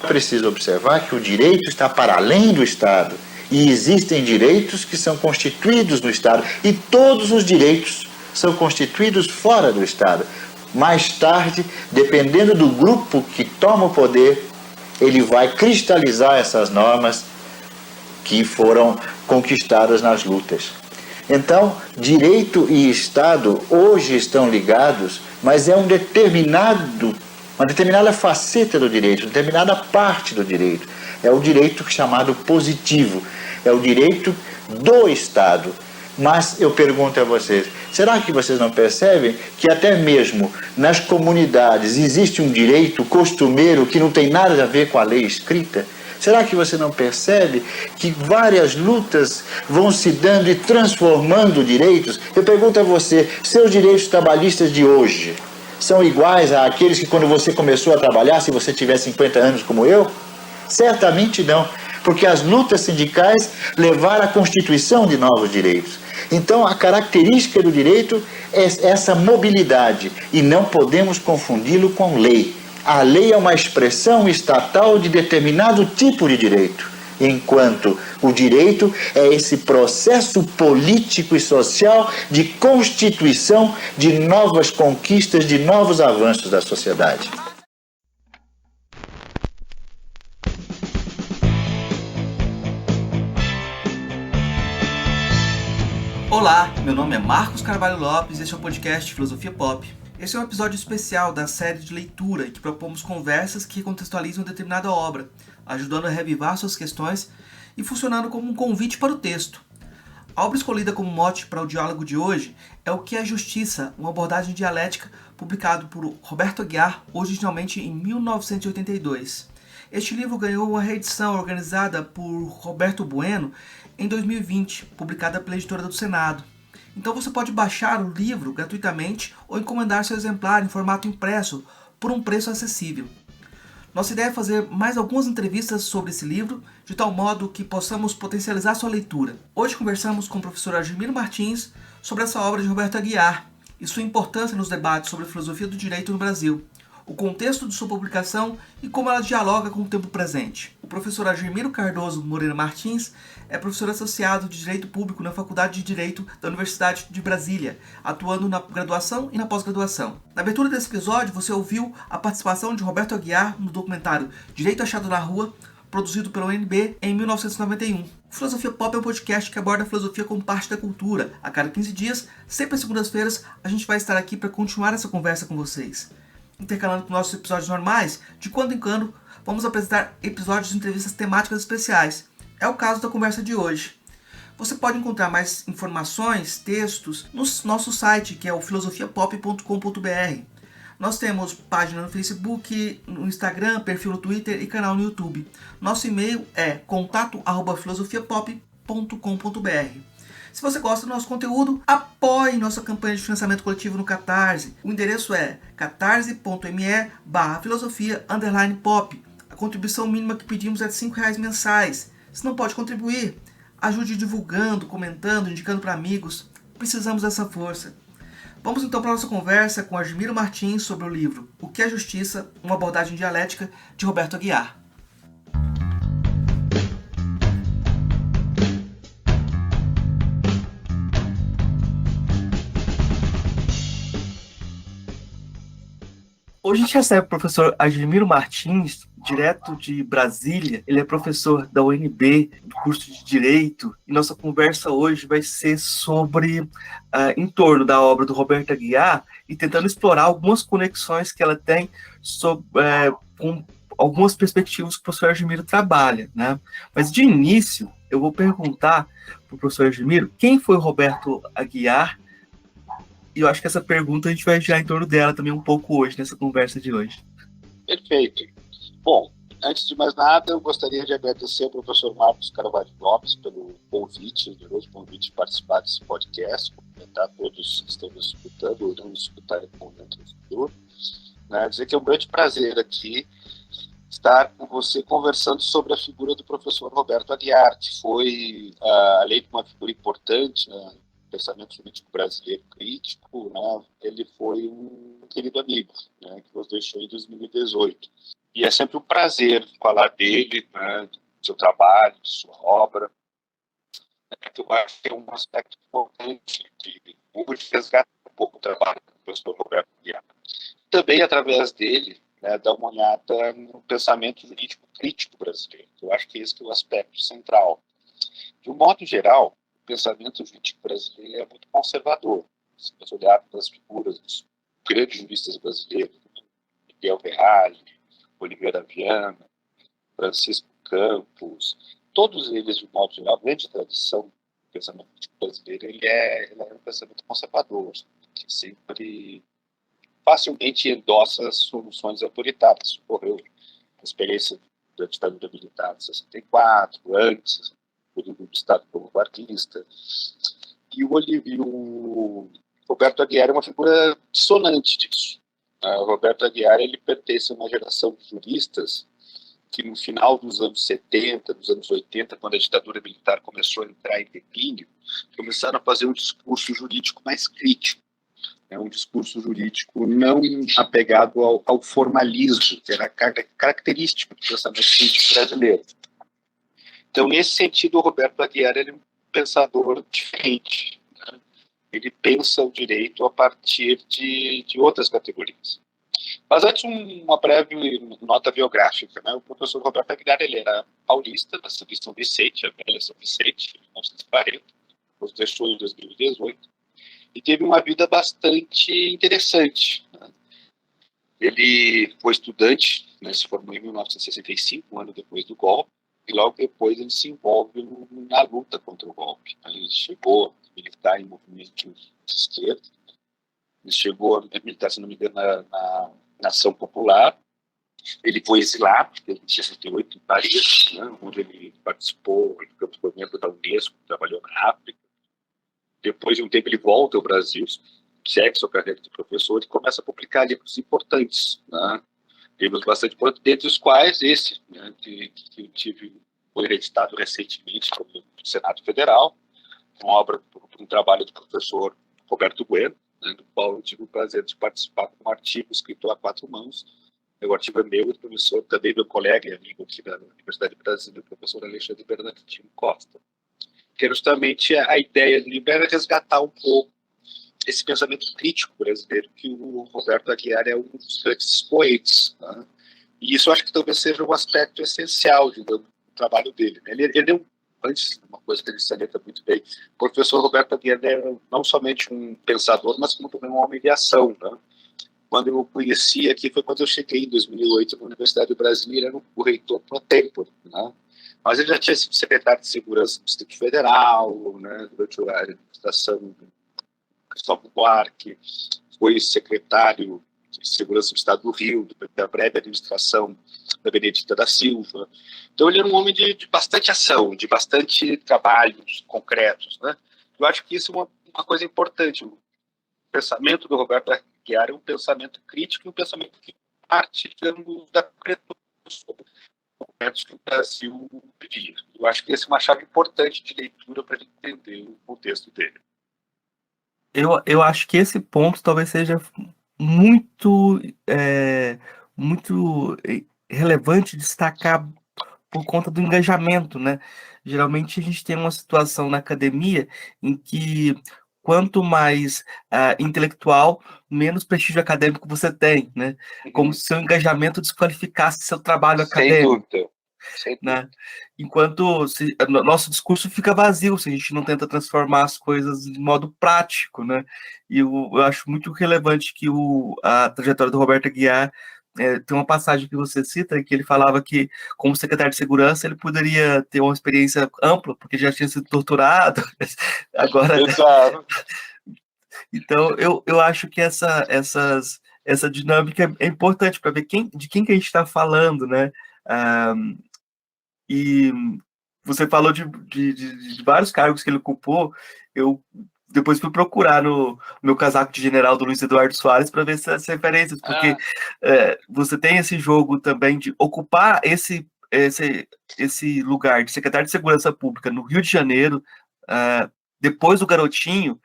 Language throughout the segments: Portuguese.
preciso observar que o direito está para além do Estado e existem direitos que são constituídos no Estado e todos os direitos são constituídos fora do Estado. Mais tarde, dependendo do grupo que toma o poder, ele vai cristalizar essas normas que foram conquistadas nas lutas. Então, direito e Estado hoje estão ligados, mas é uma determinada faceta do direito, uma determinada parte do direito. É o direito chamado positivo, é o direito do Estado. Mas eu pergunto a vocês, será que vocês não percebem que até mesmo nas comunidades existe um direito costumeiro que não tem nada a ver com a lei escrita? Será que você não percebe que várias lutas vão se dando e transformando direitos? Eu pergunto a você, seus direitos trabalhistas de hoje são iguais àqueles que quando você começou a trabalhar, se você tiver 50 anos como eu? Certamente não, porque as lutas sindicais levaram à constituição de novos direitos. Então, a característica do direito é essa mobilidade, e não podemos confundi-lo com lei. A lei é uma expressão estatal de determinado tipo de direito, enquanto o direito é esse processo político e social de constituição de novas conquistas, de novos avanços da sociedade. Olá, meu nome é Marcos Carvalho Lopes e este é o podcast Filosofia Pop. Esse é um episódio especial da série de leitura em que propomos conversas que contextualizam determinada obra, ajudando a revivar suas questões e funcionando como um convite para o texto. A obra escolhida como mote para o diálogo de hoje é O que é Justiça? Uma abordagem dialética, publicado por Roberto Aguiar, originalmente em 1982. Este livro ganhou uma reedição organizada por Roberto Bueno em 2020, publicada pela editora do Senado. Então você pode baixar o livro gratuitamente ou encomendar seu exemplar em formato impresso por um preço acessível. Nossa ideia é fazer mais algumas entrevistas sobre esse livro, de tal modo que possamos potencializar sua leitura. Hoje conversamos com o professor Argemiro Martins sobre essa obra de Roberto Aguiar e sua importância nos debates sobre a filosofia do direito no Brasil, o contexto de sua publicação e como ela dialoga com o tempo presente. O professor Argemiro Cardoso Moreira Martins é professor associado de Direito Público na Faculdade de Direito da Universidade de Brasília, atuando na graduação e na pós-graduação. Na abertura desse episódio, você ouviu a participação de Roberto Aguiar no documentário Direito Achado na Rua, produzido pela UNB em 1991. O Filosofia Pop é um podcast que aborda a filosofia como parte da cultura. A cada 15 dias, sempre às segundas-feiras, a gente vai estar aqui para continuar essa conversa com vocês. Intercalando com nossos episódios normais, de quando em quando vamos apresentar episódios de entrevistas temáticas especiais. É o caso da conversa de hoje. Você pode encontrar mais informações, textos, no nosso site, que é o filosofiapop.com.br. Nós temos página no Facebook, no Instagram, perfil no Twitter e canal no YouTube. Nosso e-mail é contato@filosofiapop.com.br. Se você gosta do nosso conteúdo, apoie nossa campanha de financiamento coletivo no Catarse. O endereço é catarse.me/filosofia_pop. A contribuição mínima que pedimos é de R$5 mensais. Se não pode contribuir, ajude divulgando, comentando, indicando para amigos. Precisamos dessa força. Vamos então para a nossa conversa com Argemiro Martins sobre o livro O que é Justiça? Uma abordagem dialética, de Roberto Aguiar. Hoje a gente recebe o professor Argemiro Martins, direto de Brasília. Ele é professor da UNB, do curso de Direito, e nossa conversa hoje vai ser sobre, em torno da obra do Roberto Aguiar, e tentando explorar algumas conexões que ela tem com algumas perspectivas que o professor Argemiro trabalha, né? Mas de início, eu vou perguntar para o professor Argemiro quem foi o Roberto Aguiar. E eu acho que essa pergunta a gente vai girar em torno dela também um pouco hoje, nessa conversa de hoje. Perfeito. Bom, antes de mais nada, eu gostaria de agradecer ao professor Marcos Carvalho Lopes pelo convite, o generoso convite de participar desse podcast, cumprimentar todos que estão nos escutando ou não nos escutarem no momento do futuro. Dizer que é um grande prazer aqui estar com você conversando sobre a figura do professor Roberto Aguiar, que foi, além de uma figura importante, pensamento jurídico brasileiro crítico, ele foi um querido amigo, que nos deixou em 2018. E é sempre um prazer falar dele, né, do seu trabalho, de sua obra. Eu acho que é um aspecto importante de resgatar um pouco o trabalho do professor Roberto Aguiar. Também, através dele, né, dar uma olhada no pensamento jurídico crítico brasileiro. Eu acho que esse que é o aspecto central. De um modo geral, o pensamento jurídico brasileiro é muito conservador. Se você olhar para as figuras dos grandes juristas brasileiros, Miguel Ferrari, Oliveira Viana, Francisco Campos, todos eles, de um modo geral, a grande tradição do pensamento jurídico brasileiro, ele é um pensamento conservador, que sempre facilmente endossa soluções autoritárias. Ocorreu a experiência da ditadura militar de 64, antes, do Estado Povo-Varquista. E o Roberto Aguiar é uma figura dissonante disso. O Roberto Aguiar ele pertence a uma geração de juristas que no final dos anos 70, dos anos 80, quando a ditadura militar começou a entrar em declínio, começaram a fazer um discurso jurídico mais crítico. Um discurso jurídico não apegado ao formalismo, que era característico do pensamento crítico brasileiro. Então, nesse sentido, o Roberto Aguiar ele é um pensador diferente. Né? Ele pensa o direito a partir de outras categorias. Mas antes, uma breve nota biográfica. Né? O professor Roberto Aguiar ele era paulista, nasceu em São Vicente, a velha São Vicente, em 1940, nos deixou em 2018, e teve uma vida bastante interessante. Né? Ele foi estudante, né, se formou em 1965, um ano depois do golpe, e logo depois ele se envolve na luta contra o golpe. Ele chegou a militar em movimentos de esquerda, ele chegou a militar, se não me engano, na Ação Popular. Ele foi exilado em 68 em Paris, né, onde ele participou, foi membro da Unesco, trabalhou na África. Depois de um tempo ele volta ao Brasil, segue sua carreira de professor e começa a publicar livros importantes, né? Livros bastante importantes, dentre os quais esse, né, que foi reeditado recentemente pelo Senado Federal, uma obra, um trabalho do professor Roberto Bueno, né, do qual eu tive o prazer de participar com um artigo escrito a 4 mãos. O artigo é meu e do professor, também meu colega e amigo aqui da Universidade de Brasília, o professor Alexandre Bernardino Costa. Que é justamente a ideia do livro era resgatar um pouco esse pensamento crítico brasileiro, que o Roberto Aguiar é um dos grandes expoentes. Né? E isso eu acho que talvez seja um aspecto essencial do trabalho dele. Né? Ele é antes, uma coisa que ele salienta muito bem, o professor Roberto Aguiar era não somente um pensador, mas como também um homem de ação. Né? Quando eu o conheci aqui, foi quando eu cheguei em 2008 na Universidade de Brasília, ele era o reitor pro tempore, né? Mas ele já tinha sido secretário de Segurança do Distrito Federal, né, durante a administração do Cristóvão Buarque, foi secretário de Segurança do Estado do Rio, da breve administração da Benedita da Silva. Então ele era um homem de bastante ação, de bastante trabalhos concretos. Né? Eu acho que isso é uma coisa importante. O pensamento do Roberto Aguiar é um pensamento crítico e um pensamento que parte, digamos, da concretude sobre que o Brasil pedia. Eu acho que essa é uma chave importante de leitura para a gente entender o contexto dele. Eu acho que esse ponto talvez seja muito, muito relevante destacar por conta do engajamento, né? Geralmente a gente tem uma situação na academia em que quanto mais intelectual, menos prestígio acadêmico você tem, né? Como se seu engajamento desqualificasse seu trabalho acadêmico. Sem dúvida. Né? Enquanto nosso discurso fica vazio se a gente não tenta transformar as coisas de modo prático, né? E eu acho muito relevante que a trajetória do Roberto Aguiar tem uma passagem que você cita que ele falava que, como secretário de segurança, ele poderia ter uma experiência ampla, porque já tinha sido torturado. Agora, Exato. Então, eu acho que essa dinâmica é importante para ver de quem que a gente está falando, né? E você falou de vários cargos que ele ocupou. Eu depois fui procurar no meu casaco de general do Luiz Eduardo Soares para ver essas referências, porque você tem esse jogo também de ocupar esse lugar de secretário de Segurança Pública no Rio de Janeiro, depois do Garotinho,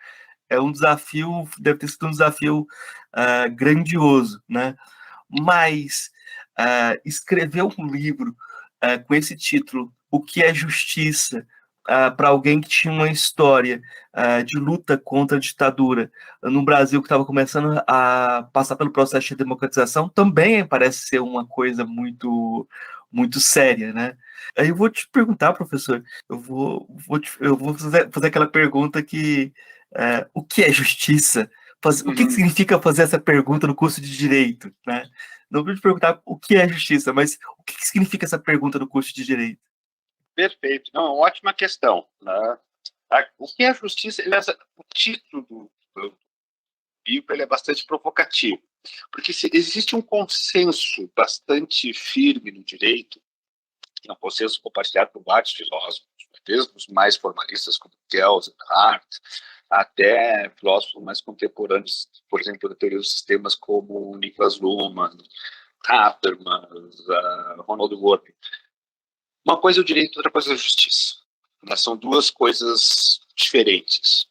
é um desafio, deve ter sido um desafio grandioso, né? Mas escreveu um livro com esse título, O que é Justiça, para alguém que tinha uma história de luta contra a ditadura no Brasil, que estava começando a passar pelo processo de democratização, também parece ser uma coisa muito, muito séria, né? Aí eu vou te perguntar, professor, eu vou fazer aquela pergunta que o que é justiça? O que significa fazer essa pergunta no curso de Direito, né? Não vou te perguntar o que é justiça, mas o que significa essa pergunta no curso de Direito? Perfeito. Não, ótima questão. Né? O que é justiça? O título do livro ele é bastante provocativo, porque existe um consenso bastante firme no direito, um consenso compartilhado por vários filósofos, desde os mais formalistas como Kelsen, Hart, até filósofos mais contemporâneos, por exemplo, da teoria dos sistemas como Niklas Luhmann, Habermas, Ronald Wolff. Uma coisa é o direito, outra coisa é a justiça. Mas são duas coisas diferentes.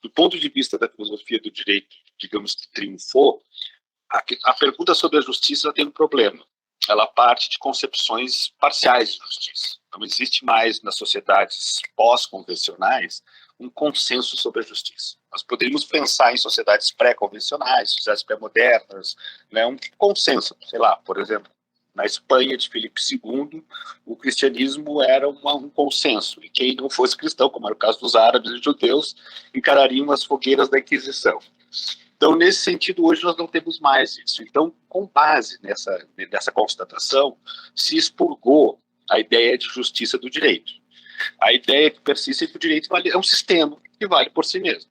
Do ponto de vista da filosofia do direito, digamos que triunfou, a pergunta sobre a justiça tem um problema. Ela parte de concepções parciais de justiça. Não existe mais nas sociedades pós-convencionais um consenso sobre a justiça. Nós poderíamos pensar em sociedades pré-convencionais, sociedades pré-modernas, né, um consenso, sei lá, por exemplo, na Espanha de Filipe II, o cristianismo era um consenso, e quem não fosse cristão, como era o caso dos árabes e judeus, encarariam as fogueiras da Inquisição. Então, nesse sentido, hoje nós não temos mais isso. Então, com base nessa constatação, se expurgou a ideia de justiça do direito. A ideia que persiste é que o direito é um sistema que vale por si mesmo.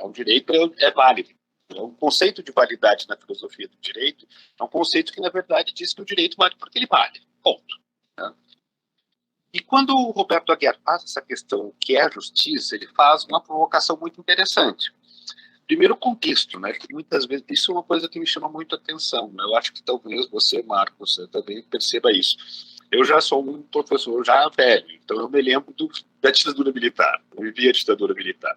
O direito é válido. O conceito de validade na filosofia do direito é um conceito que, na verdade, diz que o direito vale porque ele vale. Ponto. Né? E quando o Roberto Aguiar faz essa questão, o que é a justiça, ele faz uma provocação muito interessante. Primeiro, o contexto, né? Que muitas vezes isso é uma coisa que me chama muito a atenção. Né? Eu acho que talvez você, Marcos, também perceba isso. Eu já sou um professor já velho, então eu me lembro da ditadura militar. Eu vivi a ditadura militar.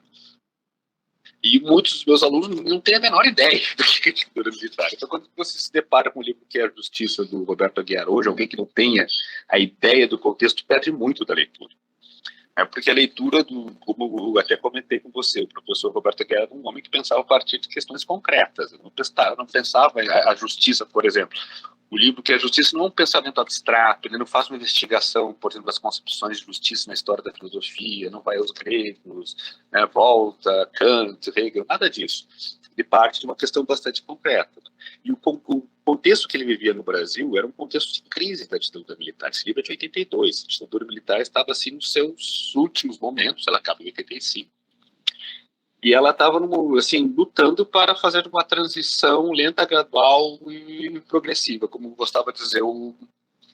E muitos dos meus alunos não têm a menor ideia do que é ditadura militar. Então, quando você se depara com o livro que é a Justiça, do Roberto Aguiar, hoje, alguém que não tenha a ideia do contexto perde muito da leitura. Porque a leitura, como eu até comentei com você, o professor Roberto Aguiar era um homem que pensava a partir de questões concretas. Não pensava a justiça, por exemplo. O livro que é a Justiça não é um pensamento abstrato, ele não faz uma investigação, por exemplo, das concepções de justiça na história da filosofia, não vai aos gregos, né, Volta, Kant, Hegel, nada disso. Ele parte de uma questão bastante concreta. E o contexto que ele vivia no Brasil era um contexto de crise da ditadura militar. Esse livro é de 82, a ditadura militar estava assim nos seus últimos momentos, ela acaba em 85. E ela estava assim, lutando para fazer uma transição lenta, gradual e progressiva, como gostava de dizer o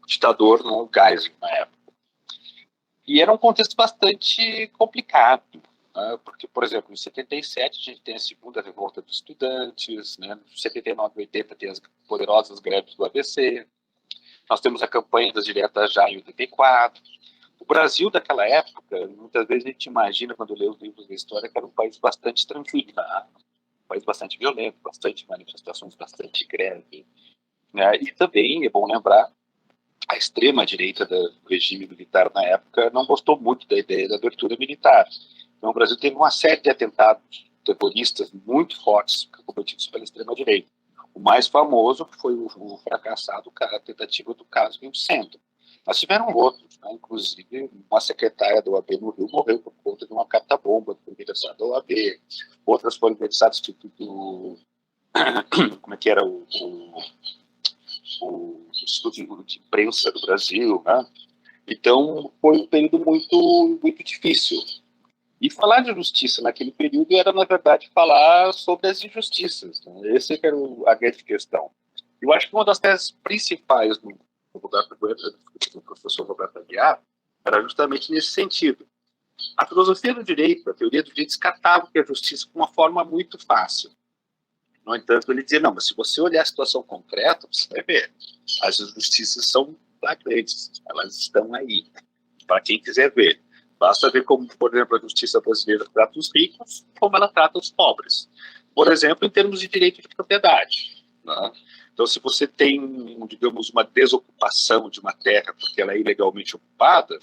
ditador, não, o Geisel, na época. E era um contexto bastante complicado, né? Porque, por exemplo, em 77 a gente tem a segunda revolta dos estudantes, né? Em 79 e 80 tem as poderosas greves do ABC, nós temos a campanha das diretas já em 84. O Brasil daquela época, muitas vezes a gente imagina, quando lê os livros da história, que era um país bastante tranquilo, um país bastante violento, bastante manifestações, bastante greve. Né? E também, é bom lembrar, a extrema-direita do regime militar na época não gostou muito da ideia da abertura militar. Então o Brasil teve uma série de atentados terroristas muito fortes cometidos pela extrema-direita. O mais famoso foi o fracassado, a tentativa do caso Rio Centro. Mas tiveram outros, né? Inclusive uma secretária da OAB no Rio morreu por conta de uma carta-bomba do aniversário da OAB. Outras foram aniversários do como é que era o Instituto de Imprensa do Brasil, né? Então foi um período muito, muito difícil. E falar de justiça naquele período era, na verdade, falar sobre as injustiças. Né? Essa era a grande questão. Eu acho que uma das teses principais do professor Roberto Aguiar era justamente nesse sentido. A filosofia do direito, a teoria do direito, descartava a justiça com uma forma muito fácil. No entanto, ele dizia, não, mas se você olhar a situação concreta, você vai ver. As injustiças são flagrantes, elas estão aí, para quem quiser ver. Basta ver como, por exemplo, a justiça brasileira trata os ricos, como ela trata os pobres. Por exemplo, em termos de direito de propriedade. Né? Então, se você tem, digamos, uma desocupação de uma terra porque ela é ilegalmente ocupada,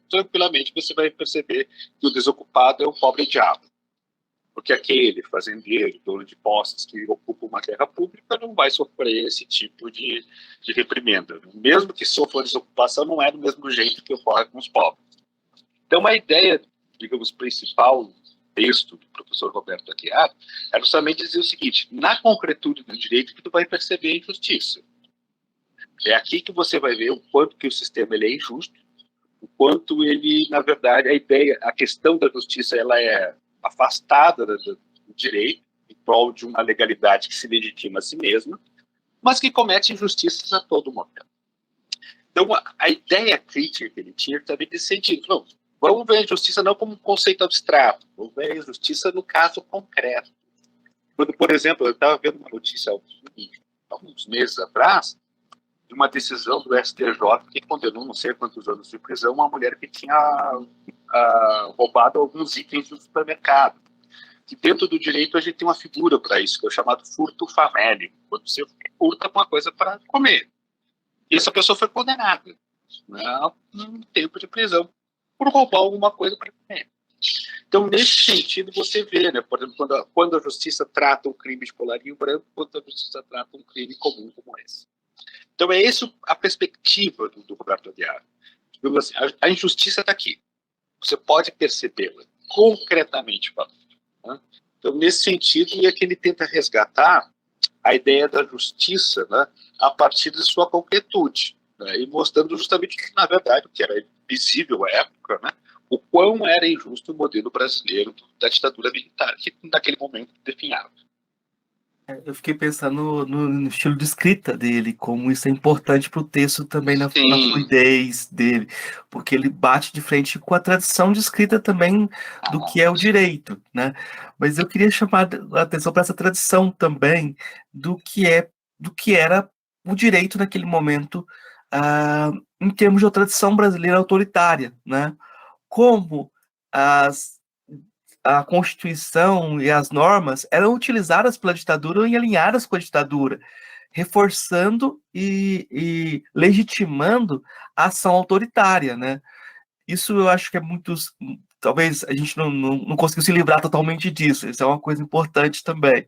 tranquilamente você vai perceber que o desocupado é o pobre diabo. Porque aquele fazendeiro, dono de posses que ocupa uma terra pública não vai sofrer esse tipo de reprimenda. Mesmo que sofra desocupação, não é do mesmo jeito que ocorre com os pobres. Então, a ideia, digamos, principal do texto do professor Roberto Aguiar é justamente dizer o seguinte: na concretude do direito que tu vai perceber a injustiça. É aqui que você vai ver o quanto que o sistema ele é injusto, o quanto ele, na verdade, a questão da justiça ela é afastada do direito em prol de uma legalidade que se legitima a si mesma, mas que comete injustiças a todo momento. Então, a ideia crítica que ele tinha também nesse sentido. Não, vamos ver a justiça não como um conceito abstrato, vamos ver a justiça no caso concreto. Quando, por exemplo, eu estava vendo uma notícia há uns meses atrás, de uma decisão do STJ que condenou não sei quantos anos de prisão uma mulher que tinha roubado alguns itens do supermercado. Que dentro do direito a gente tem uma figura para isso, que é o chamado furto famélico, quando você furta uma coisa para comer. E essa pessoa foi condenada, né, a um tempo de prisão por roubar alguma coisa para comer. Então, nesse sentido, você vê, né, por exemplo, quando a justiça trata um crime de colarinho branco, quando a justiça trata um crime comum como esse. Então, é essa a perspectiva do Roberto Aguiar. Assim, a injustiça está aqui. Você pode percebê-la concretamente falando. Né? Então, nesse sentido, é que ele tenta resgatar a ideia da justiça, né, a partir de sua concretude, né, e mostrando justamente que, na verdade, o que era visível à época, né, o quão era injusto o modelo brasileiro da ditadura militar, que naquele momento definhava. Eu fiquei pensando no estilo de escrita dele, como isso é importante para o texto também, na fluidez dele, porque ele bate de frente com a tradição de escrita também do que é o direito, né? Mas eu queria chamar a atenção para essa tradição também do que era o direito naquele momento, em termos de uma tradição brasileira autoritária, né? Como a Constituição e as normas eram utilizadas pela ditadura e alinhadas com a ditadura, reforçando e legitimando a ação autoritária, né? Isso eu acho que é talvez a gente não conseguiu se livrar totalmente disso, isso é uma coisa importante também,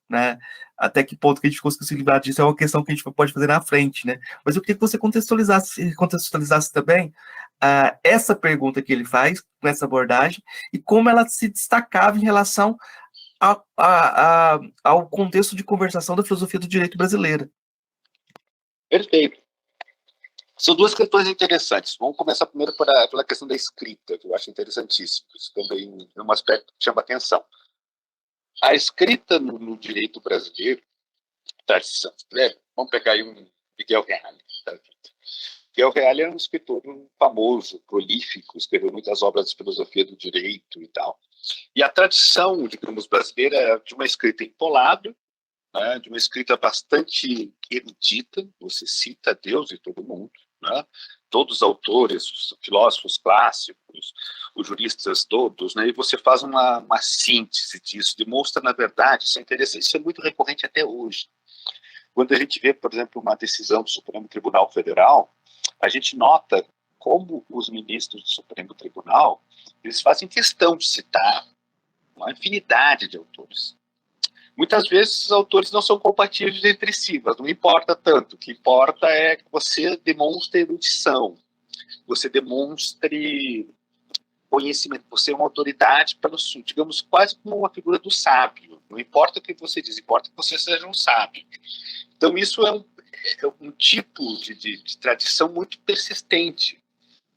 né? Até que ponto que a gente conseguiu se livrar disso é uma questão que a gente pode fazer na frente, né? Mas eu queria que você contextualizasse também essa pergunta que ele faz, com essa abordagem, e como ela se destacava em relação ao contexto de conversação da filosofia do direito brasileira. Perfeito. São duas questões interessantes. Vamos começar primeiro pela questão da escrita, que eu acho interessantíssimo. Isso também é um aspecto que chama atenção. A escrita no direito brasileiro, tradição, né? Vamos pegar aí um Miguel Reale. Miguel Reale é um escritor famoso, prolífico, escreveu muitas obras de filosofia do direito e tal. E a tradição, digamos, brasileira é de uma escrita empolada, né? De uma escrita bastante erudita, você cita Deus e todo mundo, né? Todos os autores, os filósofos clássicos, os juristas todos, né? E você faz uma síntese disso, demonstra, na verdade, isso é interessante, isso é muito recorrente até hoje. Quando a gente vê, por exemplo, uma decisão do Supremo Tribunal Federal, a gente nota como os ministros do Supremo Tribunal, eles fazem questão de citar uma infinidade de autores. Muitas vezes os autores não são compatíveis entre si, mas não importa tanto. O que importa é que você demonstre erudição, você demonstre conhecimento, você é uma autoridade, digamos, quase como uma figura do sábio. Não importa o que você diz, importa que você seja um sábio. Então isso é um tipo de tradição muito persistente.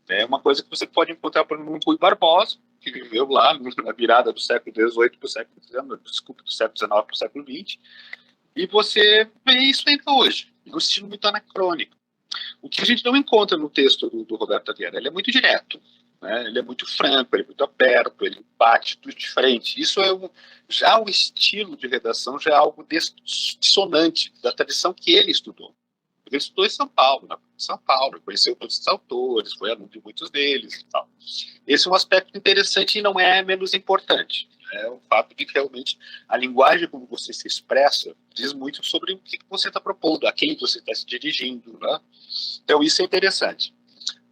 É uma coisa que você pode encontrar, por exemplo, no Rui Barbosa, que viveu lá na virada do século XVIII para o século XIX, desculpa, do século XIX para o século XX, e você vê isso ainda hoje, no estilo muito anacrônico. O que a gente não encontra no texto do Roberto Aguiar, ele é muito direto, né? Ele é muito franco, ele é muito aberto, ele bate tudo de frente. Isso já o estilo de redação já é algo dissonante da tradição que ele estudou. Ele estudou em São Paulo, conheceu todos os autores, foi aluno de muitos deles e tal. Esse é um aspecto interessante e não é menos importante. É o fato de que realmente a linguagem como você se expressa diz muito sobre o que você está propondo, a quem você está se dirigindo, né? Então isso é interessante.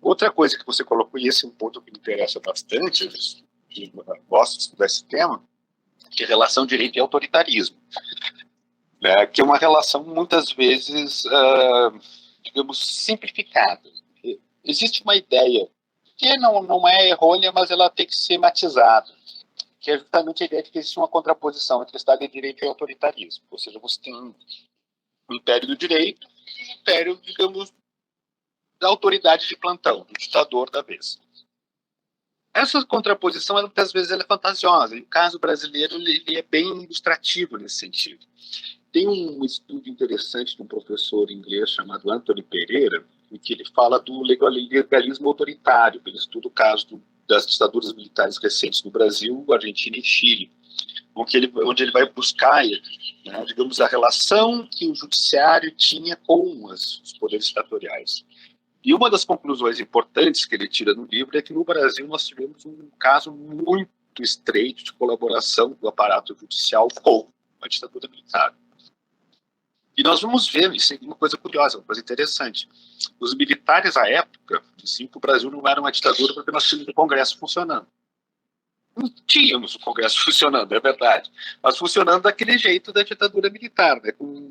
Outra coisa que você colocou, e esse é um ponto que me interessa bastante, eu gosto de estudar esse tema, que é a relação direito e autoritarismo, né? Que é uma relação muitas vezes, digamos, simplificada. Existe uma ideia que não é errônea, mas ela tem que ser matizada, que é justamente a ideia de que existe uma contraposição entre Estado de Direito e autoritarismo. Ou seja, você tem um império do direito e um império, digamos, da autoridade de plantão, do ditador da vez. Essa contraposição, muitas vezes, ela é fantasiosa. E o caso brasileiro ele é bem ilustrativo nesse sentido. Tem um estudo interessante de um professor inglês chamado Anthony Pereira, em que ele fala do legalismo autoritário. Ele estuda o caso das ditaduras militares recentes no Brasil, Argentina e Chile, onde ele vai buscar, né, digamos, a relação que o judiciário tinha com os poderes ditatoriais. E uma das conclusões importantes que ele tira no livro é que no Brasil nós tivemos um caso muito estreito de colaboração do aparato judicial com a ditadura militar. E nós vamos ver, isso é uma coisa curiosa, uma coisa interessante. Os militares, à época, diziam que o Brasil não era uma ditadura porque nós tínhamos o Congresso funcionando. Não tínhamos o Congresso funcionando, é verdade, mas funcionando daquele jeito da ditadura militar, né, com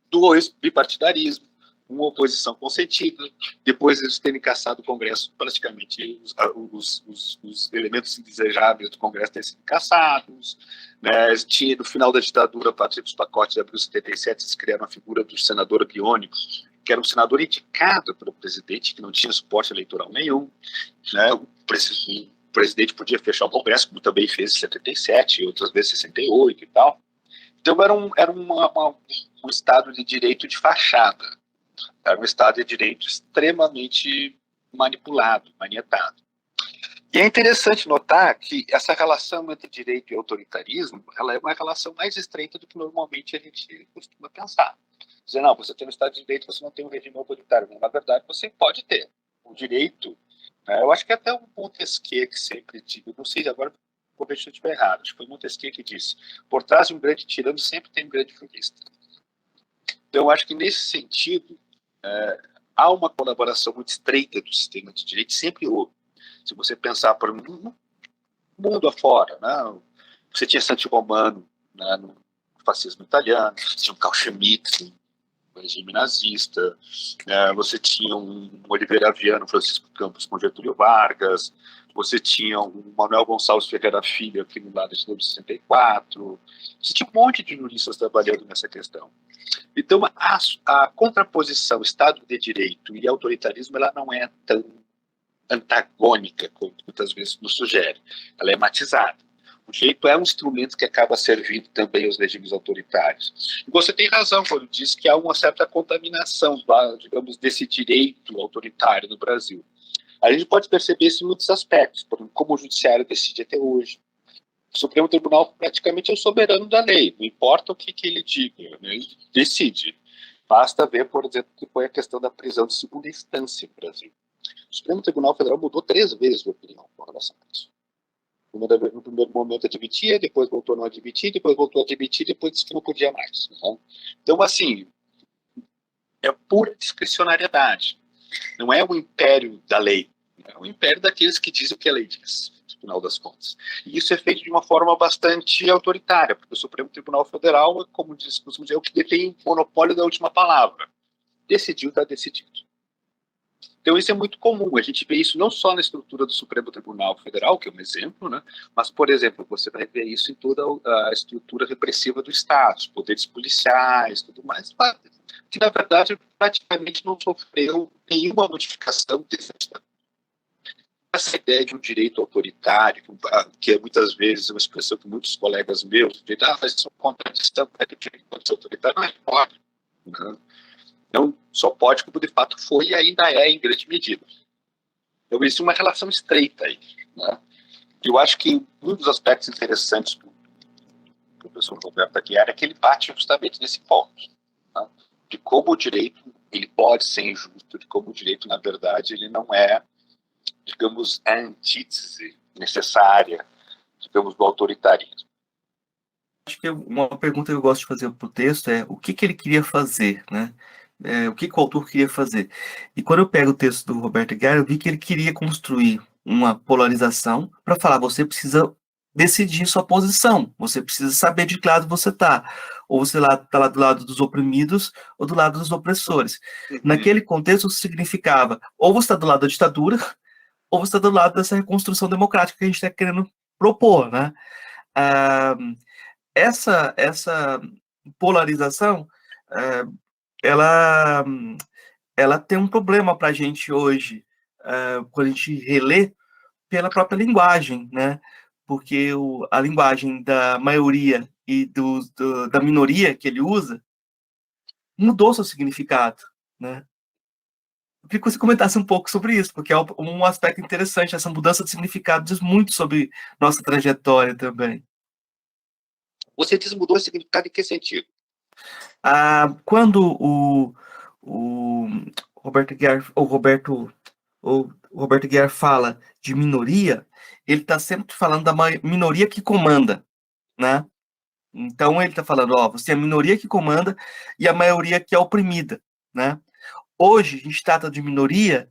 dois bipartidarismo, uma oposição consentida, depois eles terem caçado o Congresso, praticamente os elementos indesejáveis do Congresso terem sido caçados, né? No final da ditadura, a partir dos pacotes de abril de 77, eles criaram a figura do senador Biônico, que era um senador indicado pelo presidente, que não tinha suporte eleitoral nenhum, né? O presidente podia fechar o Congresso, como também fez em 77, e outras vezes em 68 e tal. Então era um Estado de direito de fachada. Era um Estado de direito extremamente manipulado, manietado. E é interessante notar que essa relação entre direito e autoritarismo, ela é uma relação mais estreita do que normalmente a gente costuma pensar. Dizer, não, você tem um Estado de direito, você não tem um regime autoritário. Não, na verdade, você pode ter o direito. Eu acho que até o Montesquieu que sempre digo, não sei agora, vou ver se eu estiver errado, acho que foi Montesquieu que disse, por trás de um grande tirano sempre tem um grande jurista. Então, eu acho que nesse sentido, há uma colaboração muito estreita do sistema de direito, sempre houve. Se você pensar para o mundo afora, né? Você tinha Santi Romano, né, no fascismo italiano, você tinha um Carl Schmitt no regime nazista, você tinha um Oliveira Viano, Francisco Campos com Getúlio Vargas, você tinha um Manuel Gonçalves Ferreira Filho aqui no lado de 64, você tinha um monte de juristas trabalhando nessa questão. Então, a contraposição Estado de Direito e autoritarismo ela não é tão antagônica como muitas vezes nos sugere. Ela é matizada. O direito é um instrumento que acaba servindo também aos regimes autoritários. E você tem razão quando diz que há uma certa contaminação, digamos, desse direito autoritário no Brasil. A gente pode perceber isso em muitos aspectos, por exemplo, como o judiciário decide até hoje. O Supremo Tribunal praticamente é o soberano da lei, não importa o que ele diga, né? Ele decide. Basta ver, por exemplo, que foi a questão da prisão de segunda instância no Brasil. O Supremo Tribunal Federal mudou 3 vezes de opinião com relação a isso. No primeiro momento admitia, depois voltou a não admitir, depois voltou a admitir, depois disse que não podia mais. Né? Então, assim, é pura discricionariedade. Não é o império da lei, é o império daqueles que dizem o que a lei diz, no final das contas. E isso é feito de uma forma bastante autoritária, porque o Supremo Tribunal Federal, como diz, é o que detém o monopólio da última palavra. Decidiu, está decidido. Então isso é muito comum, a gente vê isso não só na estrutura do Supremo Tribunal Federal, que é um exemplo, né, mas, por exemplo, você vai ver isso em toda a estrutura repressiva do Estado, os poderes policiais, tudo mais, que na verdade praticamente não sofreu nenhuma modificação desse Estado. Essa ideia de um direito autoritário, que é muitas vezes uma expressão que muitos colegas meus dizem, mas isso é uma contradição, é que o direito autoritário não é pode, né? Não só pode, como de fato foi e ainda é em grande medida. Então, existe uma relação estreita aí. Né? Eu acho que um dos aspectos interessantes do professor Roberto Aguiar é que ele bate justamente nesse ponto, né? De como o direito ele pode ser injusto, de como o direito, na verdade, ele não é, digamos, a antítese necessária, digamos, do autoritarismo. acho que uma pergunta que eu gosto de fazer para o texto é o que ele queria fazer, né? O que o autor queria fazer. E quando eu pego o texto do Roberto Guiar, eu vi que ele queria construir uma polarização para falar, você precisa decidir sua posição, você precisa saber de que lado você está. Ou você está lá do lado dos oprimidos ou do lado dos opressores. Naquele contexto, isso significava ou você está do lado da ditadura ou você está do lado dessa reconstrução democrática que a gente está querendo propor, né? Ah, essa polarização, ela, ela tem um problema para a gente hoje, quando a gente relê pela própria linguagem, né? Porque a linguagem da maioria e da minoria que ele usa mudou seu significado, né? Eu queria que você comentasse um pouco sobre isso, porque é um aspecto interessante. Essa mudança de significado diz muito sobre nossa trajetória também. Você diz mudou o significado em que sentido? Quando o Roberto Guiar fala de minoria, ele está sempre falando da minoria que comanda, né? Então ele está falando, você é a minoria que comanda e a maioria que é oprimida, né? Hoje a gente trata de minoria,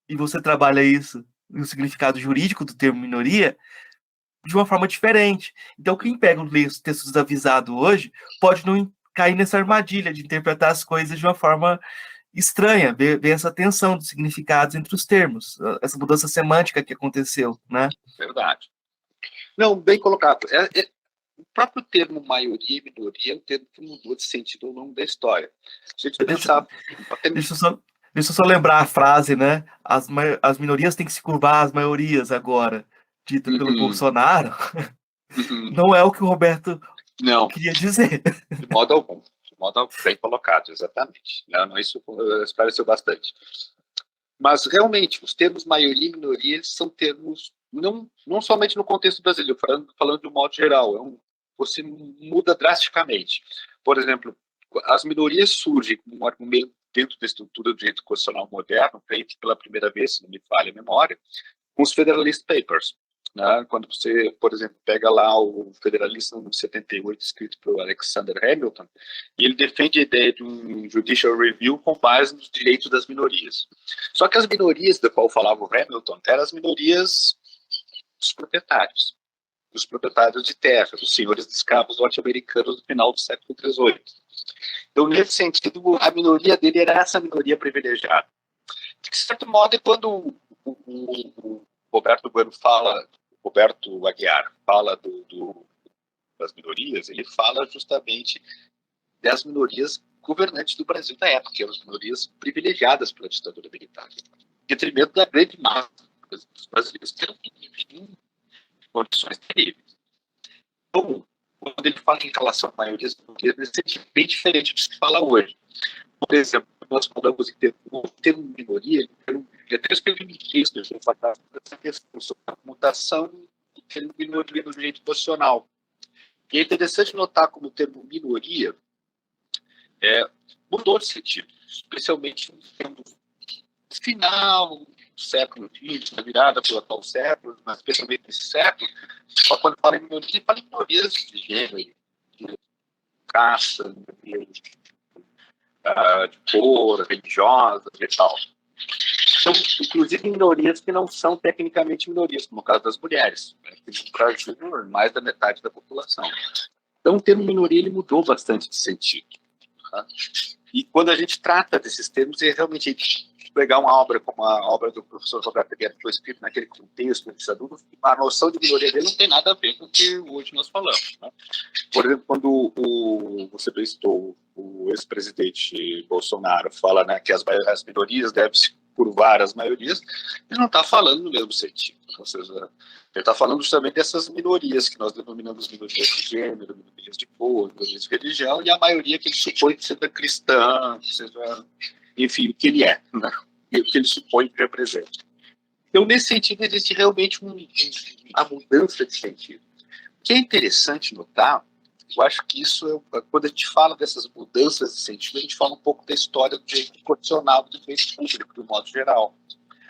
e você trabalha isso no significado jurídico do termo minoria, de uma forma diferente. Então, quem pega os textos desavisados hoje pode não cair nessa armadilha de interpretar as coisas de uma forma estranha, ver essa tensão de significados entre os termos, essa mudança semântica que aconteceu, né? Verdade. Não, bem colocado. O próprio termo maioria e minoria é um termo que mudou de sentido ao longo da história. Se a gente pensar... Deixa eu só lembrar a frase, né? As minorias têm que se curvar às maiorias agora, dita pelo Bolsonaro. Não é o que o Roberto queria dizer. De modo algum. Bem colocado, exatamente. Não, isso esclareceu bastante. Mas, realmente, os termos maioria e minoria são termos, não somente no contexto brasileiro, falando de um modo geral, você muda drasticamente. Por exemplo, as minorias surgem como um argumento dentro da estrutura do direito constitucional moderno, feito pela primeira vez, se não me falha a memória, com os Federalist Papers. Né? Quando você, por exemplo, pega lá o Federalista número 78, escrito por Alexander Hamilton, e ele defende a ideia de um judicial review com base nos direitos das minorias. Só que as minorias da qual falava o Hamilton eram as minorias dos proprietários de terra, dos senhores de escravos norte-americanos do final do século XVIII. Então, nesse sentido, a minoria dele era essa minoria privilegiada. De certo modo, quando o Roberto Aguiar fala das minorias, ele fala justamente das minorias governantes do Brasil da época, que eram as minorias privilegiadas pela ditadura militar, em detrimento da grande massa dos brasileiros, que não viviam em condições terríveis. Então, quando ele fala em relação à maioria das minorias, é bem diferente do que se fala hoje. Por exemplo, nós falamos em termo minoria, até os feministas vão falar essa questão sobre a mutação do termo minoria no direito constitucional. E é interessante notar como o termo minoria mudou de sentido, especialmente no final do século XX, na virada para o atual século, mas especialmente nesse século, quando fala em minoria, fala em minorias de gênero, de raça, de cor, religiosas e tal. São, inclusive, minorias que não são tecnicamente minorias, como o caso das mulheres, né, que no Brasil é mais da metade da população. Então, o termo minoria ele mudou bastante de sentido. Tá? E quando a gente trata desses termos, é realmente pegar uma obra como a obra do professor Roberto Guiar, que foi escrita naquele contexto de adultos, a noção de minoria dele não tem nada a ver com o que hoje nós falamos. Né? Por exemplo, quando você listou o ex-presidente Bolsonaro fala, né, que as minorias devem se curvar às maiorias, ele não está falando no mesmo sentido. Ou seja, ele está falando justamente dessas minorias que nós denominamos minorias de gênero, minorias de cor, minorias de religião, e a maioria que ele supõe que seja cristã, que seja, enfim, o que ele é, né? E o que ele supõe que representa. Então, nesse sentido, existe realmente uma mudança de sentido. O que é interessante notar, eu acho que isso, quando a gente fala dessas mudanças de sentido, a gente fala um pouco da história do direito constitucional, do direito público, de um modo geral.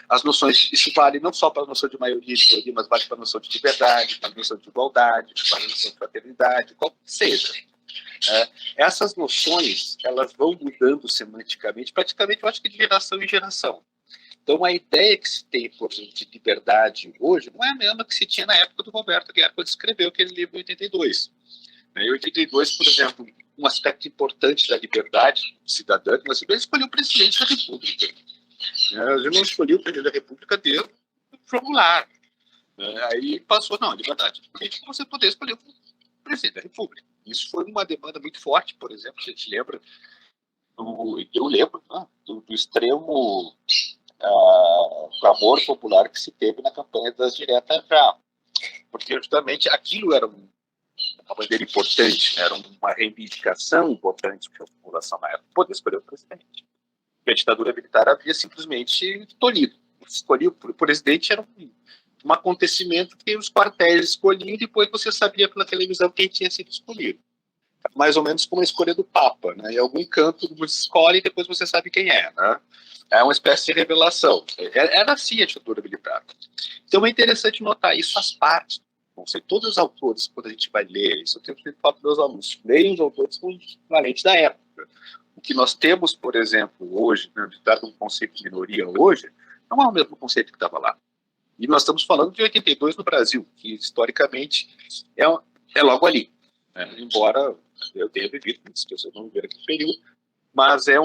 as noções, isso vale não só para a noção de maioria e minoria, mas vale para a noção de liberdade, para a noção de igualdade, para a noção de fraternidade, qual que seja. Essas noções, elas vão mudando semanticamente, praticamente, eu acho que de geração em geração. Então, a ideia que se tem, por exemplo, de liberdade hoje não é a mesma que se tinha na época do Roberto Guerra, quando escreveu aquele livro em 82. Em 82, por exemplo, um aspecto importante da liberdade cidadã, que você escolheu o presidente da República. Eu não escolhi o presidente da República dentro do formulário. Aí passou, não, a liberdade política, você poder escolher o presidente da República. Isso foi uma demanda muito forte, por exemplo, a gente lembra, eu lembro do extremo clamor popular que se teve na campanha das diretas já, porque justamente aquilo era uma bandeira importante, era uma reivindicação importante para a população na época, poder escolher o presidente. A ditadura militar havia simplesmente tolhido. Escolher o presidente era um acontecimento que os quartéis escolhiam e depois você sabia pela televisão quem tinha sido escolhido. Mais ou menos como a escolha do Papa, né? Em algum canto você escolhe e depois você sabe quem é, né? É uma espécie de revelação. Era assim a ditadura militar. Então é interessante notar, isso faz parte. Não sei, todos os autores, quando a gente vai ler, isso eu tenho que falar para os meus alunos, leiam os autores com equivalentes da época. O que nós temos, por exemplo, hoje, né, de dar um conceito de minoria hoje, não é o mesmo conceito que estava lá. E nós estamos falando de 82 no Brasil, que historicamente é logo ali. Né? Embora eu tenha vivido, se pessoas não viveram aquele período, mas é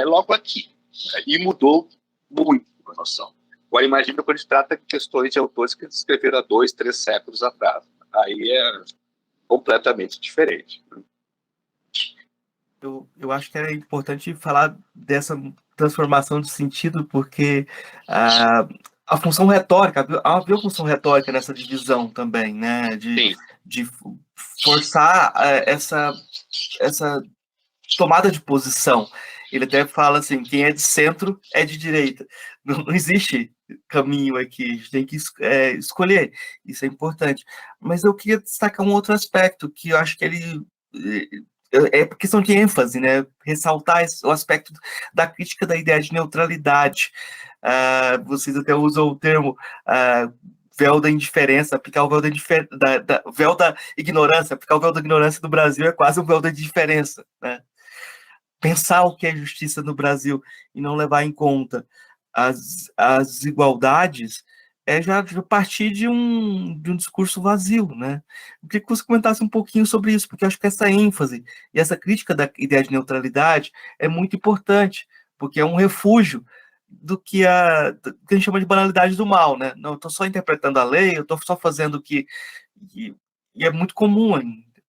logo aqui. Né? E mudou muito a noção. Agora, imagina quando a gente trata de questões de autores que escreveram há 2, 3 séculos atrás. Aí é completamente diferente. Eu acho que é importante falar dessa transformação de sentido, porque a função retórica, havia uma função retórica nessa divisão também, né? De forçar essa tomada de posição. Ele até fala assim, quem é de centro é de direita. Não existe caminho aqui, a gente tem que escolher, isso é importante. Mas eu queria destacar um outro aspecto, que eu acho que ele é questão de ênfase, né? Ressaltar o aspecto da crítica da ideia de neutralidade. Vocês até usam o termo véu da indiferença, aplicar o véu véu da ignorância, aplicar o véu da ignorância no Brasil é quase um véu da indiferença, né? Pensar o que é justiça no Brasil e não levar em conta as desigualdades já partir de um discurso vazio, né? Eu queria que você comentasse um pouquinho sobre isso, porque eu acho que essa ênfase e essa crítica da ideia de neutralidade é muito importante, porque é um refúgio do que a gente chama de banalidade do mal, né? Não, eu estou só interpretando a lei, eu estou só fazendo o que... E é muito comum ainda.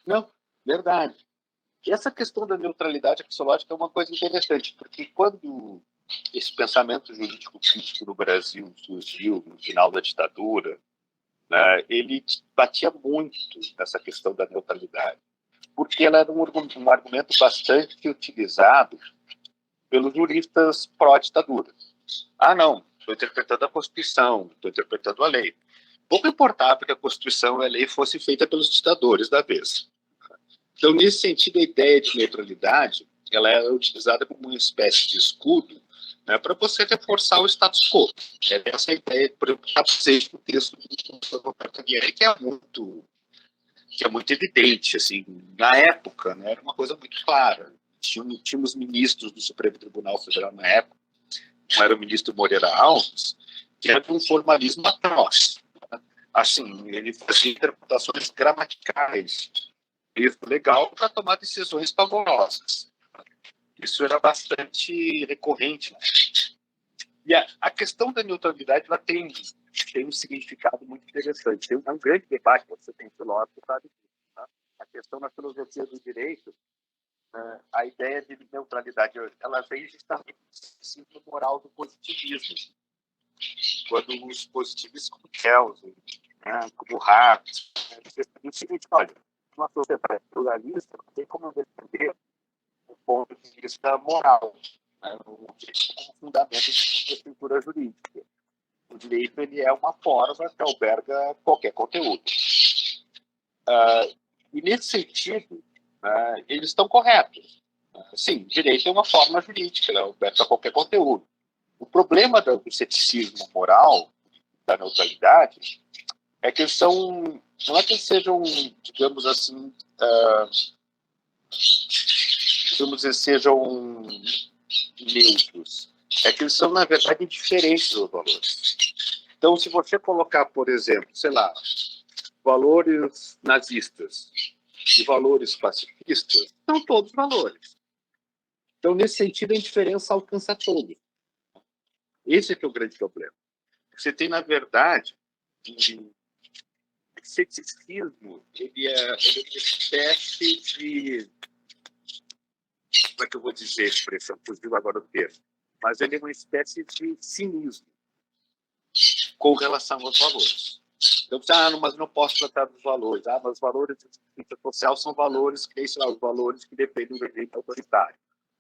Não, verdade. E essa questão da neutralidade axiológica é uma coisa interessante, porque quando esse pensamento jurídico crítico no Brasil surgiu no final da ditadura, né, ele batia muito nessa questão da neutralidade, porque ela era um argumento bastante utilizado pelos juristas pró-ditadura. Não, estou interpretando a Constituição, estou interpretando a lei. Pouco importava que a Constituição e a lei fossem feitas pelos ditadores da vez. Então, nesse sentido, a ideia de neutralidade ela é utilizada como uma espécie de escudo, né, para você reforçar o status quo. Essa ideia, por exemplo, está presente no texto do Roberto Guerra, que é muito evidente. Assim, na época, né, era uma coisa muito clara. Tínhamos ministros do Supremo Tribunal Federal na época, como era o ministro Moreira Alves, que era um formalismo atroz. Assim, ele fazia interpretações gramaticais legal para tomar decisões pavorosas. Isso era bastante recorrente. E a questão da neutralidade ela tem um significado muito interessante. Tem um grande debate, você tem filósofo, sabe? Tá? A questão na filosofia do direito, a ideia de neutralidade, ela vem justamente do moral do positivismo. Quando os positivistas como Kelsen, como Hart, o seguinte, olha, uma sociedade pluralista não tem como defender o ponto de vista moral, né, como fundamento de uma estrutura jurídica. O direito ele é uma forma que alberga qualquer conteúdo. E nesse sentido, eles estão corretos. Sim, direito é uma forma jurídica, ela alberga qualquer conteúdo. O problema do ceticismo moral, da neutralidade, é que eles são, não é que eles sejam, digamos assim, digamos que sejam neutros, é que eles são, na verdade, diferentes dos valores. Então, se você colocar, por exemplo, sei lá, valores nazistas e valores pacifistas, são todos valores. Então, nesse sentido, a indiferença alcança todos. Esse é que é o grande problema. Você tem, na verdade, o ceticismo, ele é uma espécie de... Como é que eu vou dizer a expressão? Fugiu agora o termo. Mas ele é uma espécie de cinismo com relação aos valores. Então, mas não posso tratar dos valores. Mas os valores de justiça social são valores que, sei lá, os valores que dependem do regime autoritário.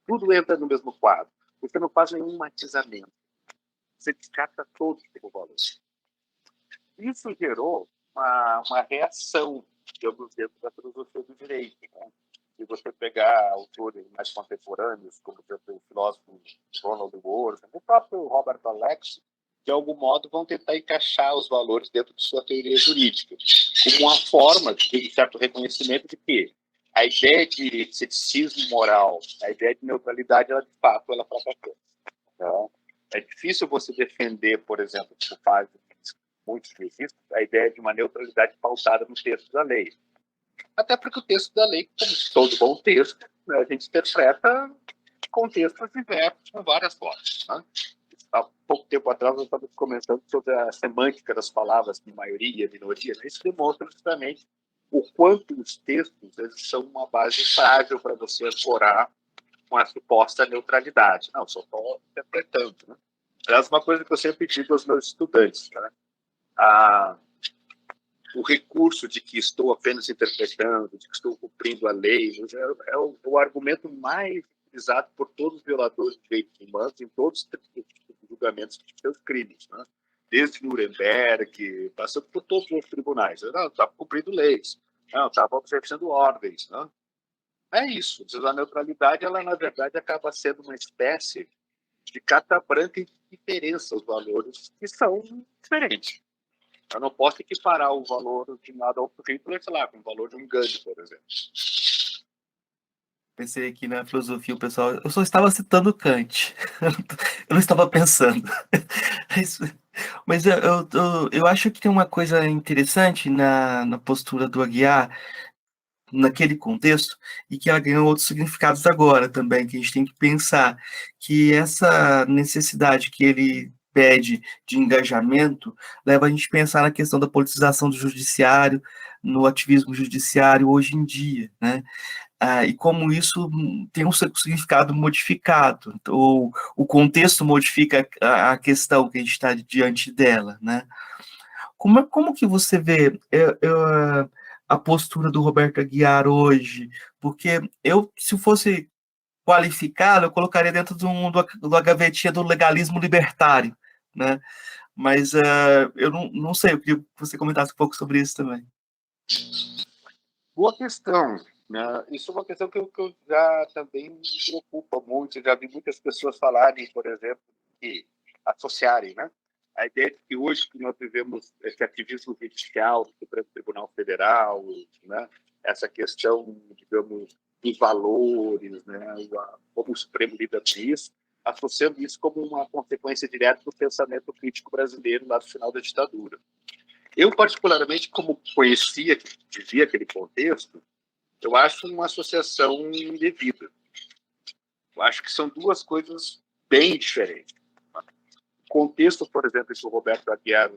Tudo entra no mesmo quadro. Você não faz nenhum matizamento. Você descarta todos como valores. Isso gerou uma reação, digamos, dentro da filosofia do direito. Né? Se você pegar autores mais contemporâneos, como o filósofo Ronald Worth, o próprio Robert Alex, de algum modo vão tentar encaixar os valores dentro de sua teoria jurídica, como uma forma de certo reconhecimento de que a ideia de ceticismo moral, a ideia de neutralidade, ela de fato ela fracassou. Então, é difícil você defender, por exemplo, como faz muitos juristas, a ideia de uma neutralidade pautada no texto da lei. Até porque o texto da lei, como todo bom texto, né, a gente interpreta contextos diversos com várias formas. Né? Há pouco tempo atrás, nós estávamos comentando sobre a semântica das palavras de maioria e minoria. Né? Isso demonstra justamente o quanto os textos eles são uma base frágil para você ancorar com a suposta neutralidade. Não, só estou interpretando. Né? Aliás, uma coisa que eu sempre digo aos meus estudantes, né? O recurso de que estou apenas interpretando, de que estou cumprindo a lei, é o argumento mais utilizado por todos os violadores de direitos humanos em todos os julgamentos de seus crimes, né? Desde Nuremberg, passando por todos os tribunais. Eu não estava cumprindo leis, não estava observando ordens. Não? É isso. A neutralidade, ela na verdade acaba sendo uma espécie de carta branca em diferença os valores que são diferentes. Eu não posso equiparar o valor de um Adolf Hitler, sei lá, com o valor de um Gandhi, por exemplo. Pensei aqui na filosofia, o pessoal. Eu só estava citando Kant. Eu não estava pensando. Mas eu acho que tem uma coisa interessante na postura do Aguiar, naquele contexto, e que ela ganhou outros significados agora também, que a gente tem que pensar que essa necessidade que ele pede de engajamento leva a gente a pensar na questão da politização do judiciário, no ativismo judiciário hoje em dia, né? E como isso tem um significado modificado, ou o contexto modifica a questão que a gente está diante dela, né? Como que você vê a postura do Roberto Aguiar hoje? Porque se eu fosse qualificá-lo, eu colocaria dentro da gavetinha do legalismo libertário, né? Mas eu não sei, eu queria que você comentasse um pouco sobre isso também. Boa questão. Né? Isso é uma questão que eu já também me preocupa muito. Eu já vi muitas pessoas falarem, por exemplo, que associarem, né? A ideia de que hoje que nós vivemos esse ativismo judicial do Supremo Tribunal Federal, né? Essa questão, digamos, dos valores, né? Como o Supremo lida com isso, associando isso como uma consequência direta do pensamento crítico brasileiro lá do final da ditadura. Eu, particularmente, como conhecia, vivia aquele contexto, eu acho uma associação indevida. Eu acho que são duas coisas bem diferentes. O contexto, por exemplo, que o Roberto Aguiar,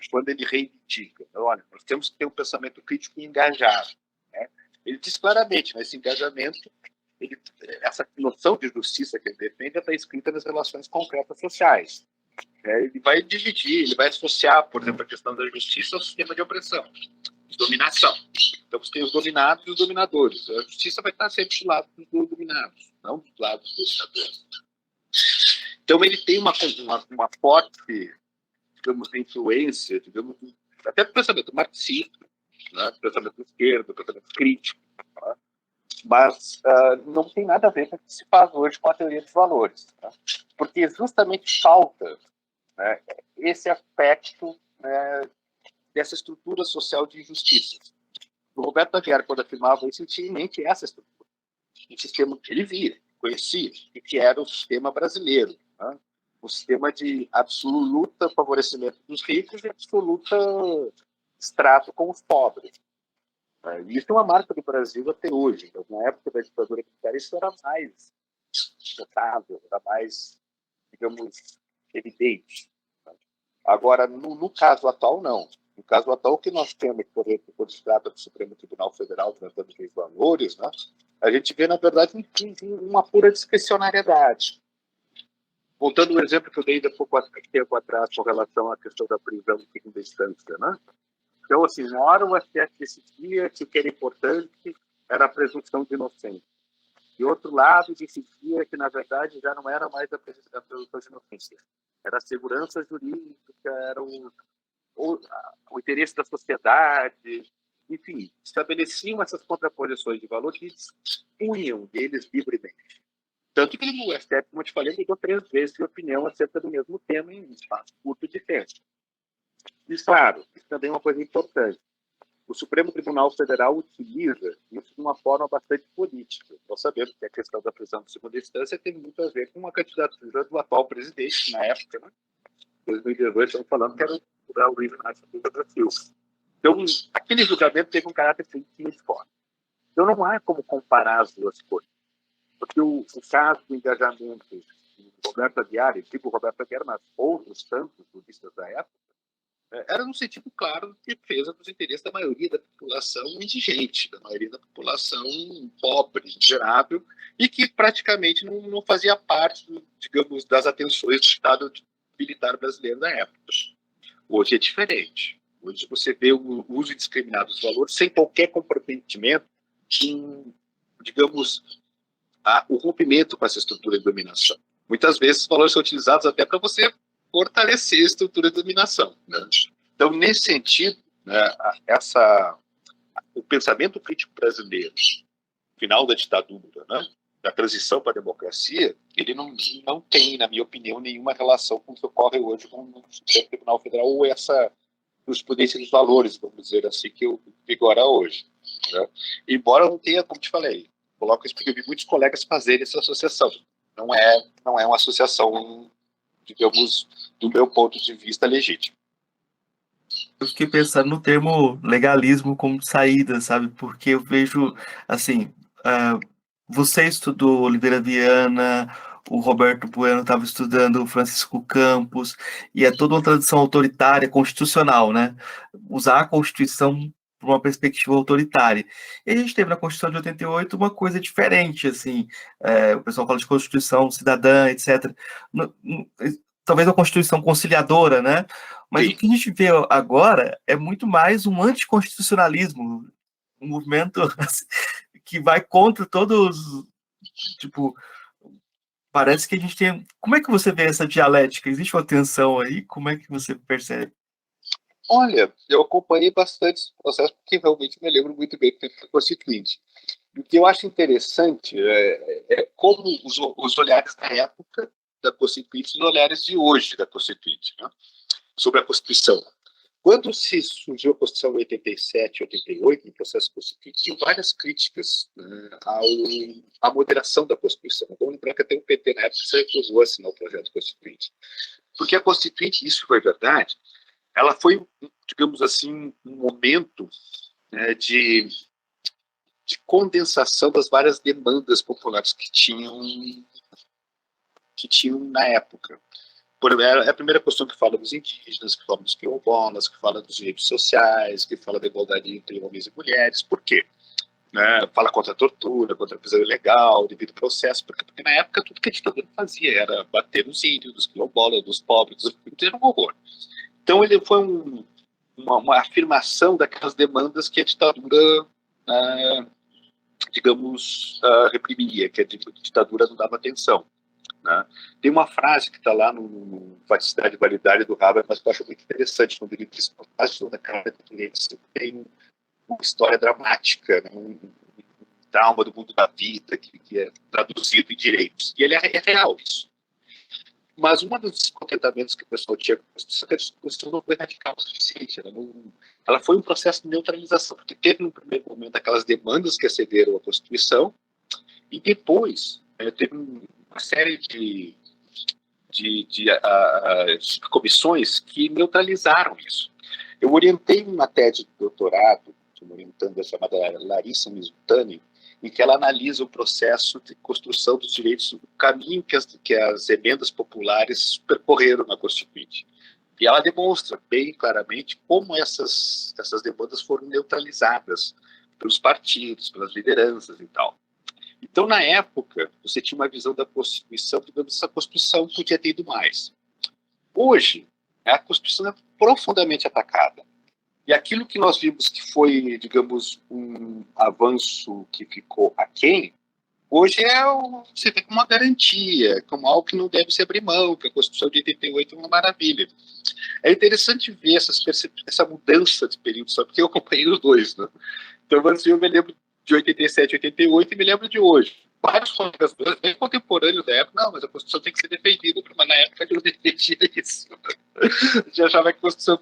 quando ele reivindica, olha, nós temos que ter um pensamento crítico e engajado. Né? Ele diz claramente, nesse engajamento, essa noção de justiça que ele defende está escrita nas relações concretas sociais. Ele vai dividir, ele vai associar, por exemplo, a questão da justiça ao sistema de opressão, de dominação. Então, você tem os dominados e os dominadores. A justiça vai estar sempre do lado dos dominados, não do lado dos dominadores. Então, ele tem uma forte, digamos, influência, digamos, até do pensamento marxista, né? Do pensamento esquerdo, do pensamento crítico. Tá? Mas não tem nada a ver com o que se faz hoje com a teoria dos valores, tá? Porque justamente falta, né, esse aspecto, né, dessa estrutura social de injustiças. O Roberto Aguiar, quando afirmava isso, ele tinha em mente essa estrutura, um sistema que ele via, conhecia, e que era o sistema brasileiro, né? O sistema de absoluta favorecimento dos ricos e absoluta extrato com os pobres. E isso é uma marca do Brasil até hoje. Então, na época da ditadura militar, isso era mais notável, era mais, digamos, evidente. Agora, no caso atual, não. No caso atual, o que nós temos, por exemplo, quando se trata do Supremo Tribunal Federal tratando de valores, né, a gente vê, na verdade, uma pura discricionariedade. Voltando ao exemplo que eu dei há pouco tempo atrás com relação à questão da prisão em segunda instância, né? Então, assim, na hora o STF decidia que o que era importante era a presunção de inocência. E outro lado decidia que, na verdade, já não era mais a presunção de inocência. Era a segurança jurídica, era o interesse da sociedade, enfim, estabeleciam essas contraposições de valor que punham deles livremente. Tanto que o STF, como eu te falei, mudou 3 vezes de opinião acerca do mesmo tema em um espaço curto de tempo. E, claro, isso também é uma coisa importante. O Supremo Tribunal Federal utiliza isso de uma forma bastante política. Nós sabemos que a questão da prisão de segunda instância tem muito a ver com uma candidatura do atual presidente, na época, né? Em 2018, estamos falando que era o Luiz Inácio Lula da Silva. Então, aquele julgamento teve um caráter muito forte. Então, não há como comparar as duas coisas. Porque o caso do engajamento de Roberto Aguiar, e digo Roberto Aguiar, mas outros tantos juristas da época, era no sentido claro de defesa dos interesses da maioria da população indigente, da maioria da população pobre, miserável, e que praticamente não fazia parte, digamos, das atenções do Estado militar brasileiro da época. Hoje é diferente. Hoje você vê o uso indiscriminado dos valores sem qualquer comprometimento em, digamos, o rompimento com essa estrutura de dominação. Muitas vezes os valores são utilizados até para você fortalecer a estrutura de dominação, né? Então, nesse sentido, né, o pensamento crítico brasileiro, final da ditadura, né, da transição para a democracia, ele não tem, na minha opinião, nenhuma relação com o que ocorre hoje com o Supremo Tribunal Federal ou essa jurisprudência dos valores, vamos dizer assim, que vigora hoje, né? Embora eu não tenha, como te falei, coloco isso porque eu vi muitos colegas fazerem essa associação. Não é uma associação, digamos, do meu ponto de vista, legítima. Eu fiquei pensando no termo legalismo como saída, sabe? Porque eu vejo, assim, você estudou Oliveira Viana, o Roberto Bueno estava estudando o Francisco Campos, e é toda uma tradição autoritária, constitucional, né? Usar a Constituição por uma perspectiva autoritária. E a gente teve na Constituição de 88 uma coisa diferente, assim, o pessoal fala de Constituição cidadã, etc. Talvez uma Constituição conciliadora, né? Mas Sim. o que a gente vê agora é muito mais um anticonstitucionalismo, um movimento assim, que vai contra todos, tipo, parece que a gente tem... Como é que você vê essa dialética? Existe uma tensão aí? Como é que você percebe? Olha, eu acompanhei bastante esse processo porque realmente me lembro muito bem do tempo constituinte. O que eu acho interessante é como os olhares da época da Constituinte e os olhares de hoje da Constituinte, né, sobre a Constituição. Quando se surgiu a Constituição em 87, 88, no processo constituinte, tinha várias críticas, né, à moderação da Constituição. Vamos lembrar que até o PT, na época, se recusou a assinar o projeto constituinte. Porque a Constituinte, isso foi verdade, ela foi, digamos assim, um momento, né, de condensação das várias demandas populares que tinham na época. É a primeira questão que fala dos indígenas, que fala dos quilombolas, que fala dos direitos sociais, que fala da igualdade entre homens e mulheres. Por quê? Né? Fala contra a tortura, contra a prisão ilegal, devido ao processo, porque na época tudo que a ditadura fazia era bater nos índios, dos quilombolas, dos pobres, era um horror. Então ele foi uma afirmação daquelas demandas que a ditadura, digamos, reprimia, que a ditadura não dava atenção. Né? Tem uma frase que está lá no Vaticidade e Validade do Habermas, mas que eu acho muito interessante, quando ele diz que a cara tem uma história dramática, né? trauma do mundo da vida, que é traduzido em direitos. E ele é real isso. Mas um dos descontentamentos que o pessoal tinha com a Constituição não foi radical o suficiente. Ela foi um processo de neutralização, porque teve no primeiro momento aquelas demandas que acederam à Constituição, e depois teve uma série de comissões que neutralizaram isso. Eu orientei uma tese de doutorado, orientando a chamada Larissa Mizutani, em que ela analisa o processo de construção dos direitos, o caminho que as emendas populares percorreram na Constituinte. E ela demonstra bem claramente como essas demandas foram neutralizadas pelos partidos, pelas lideranças e tal. Então, na época, você tinha uma visão da Constituição, digamos, essa Constituição podia ter ido mais. Hoje, a Constituição é profundamente atacada. E aquilo que nós vimos que foi, digamos, um avanço que ficou aquém, hoje você vê como uma garantia, como algo que não deve se abrir mão, que a Constituição de 88 é uma maravilha. É interessante ver essa mudança de período, só porque eu acompanhei os dois, né? Então, eu me lembro de 87, 88 e me lembro de hoje. Vários colegas bem contemporâneos da época, não, mas a Constituição tem que ser defendida, mas na época eu não defendia isso. Já achava que a Constituição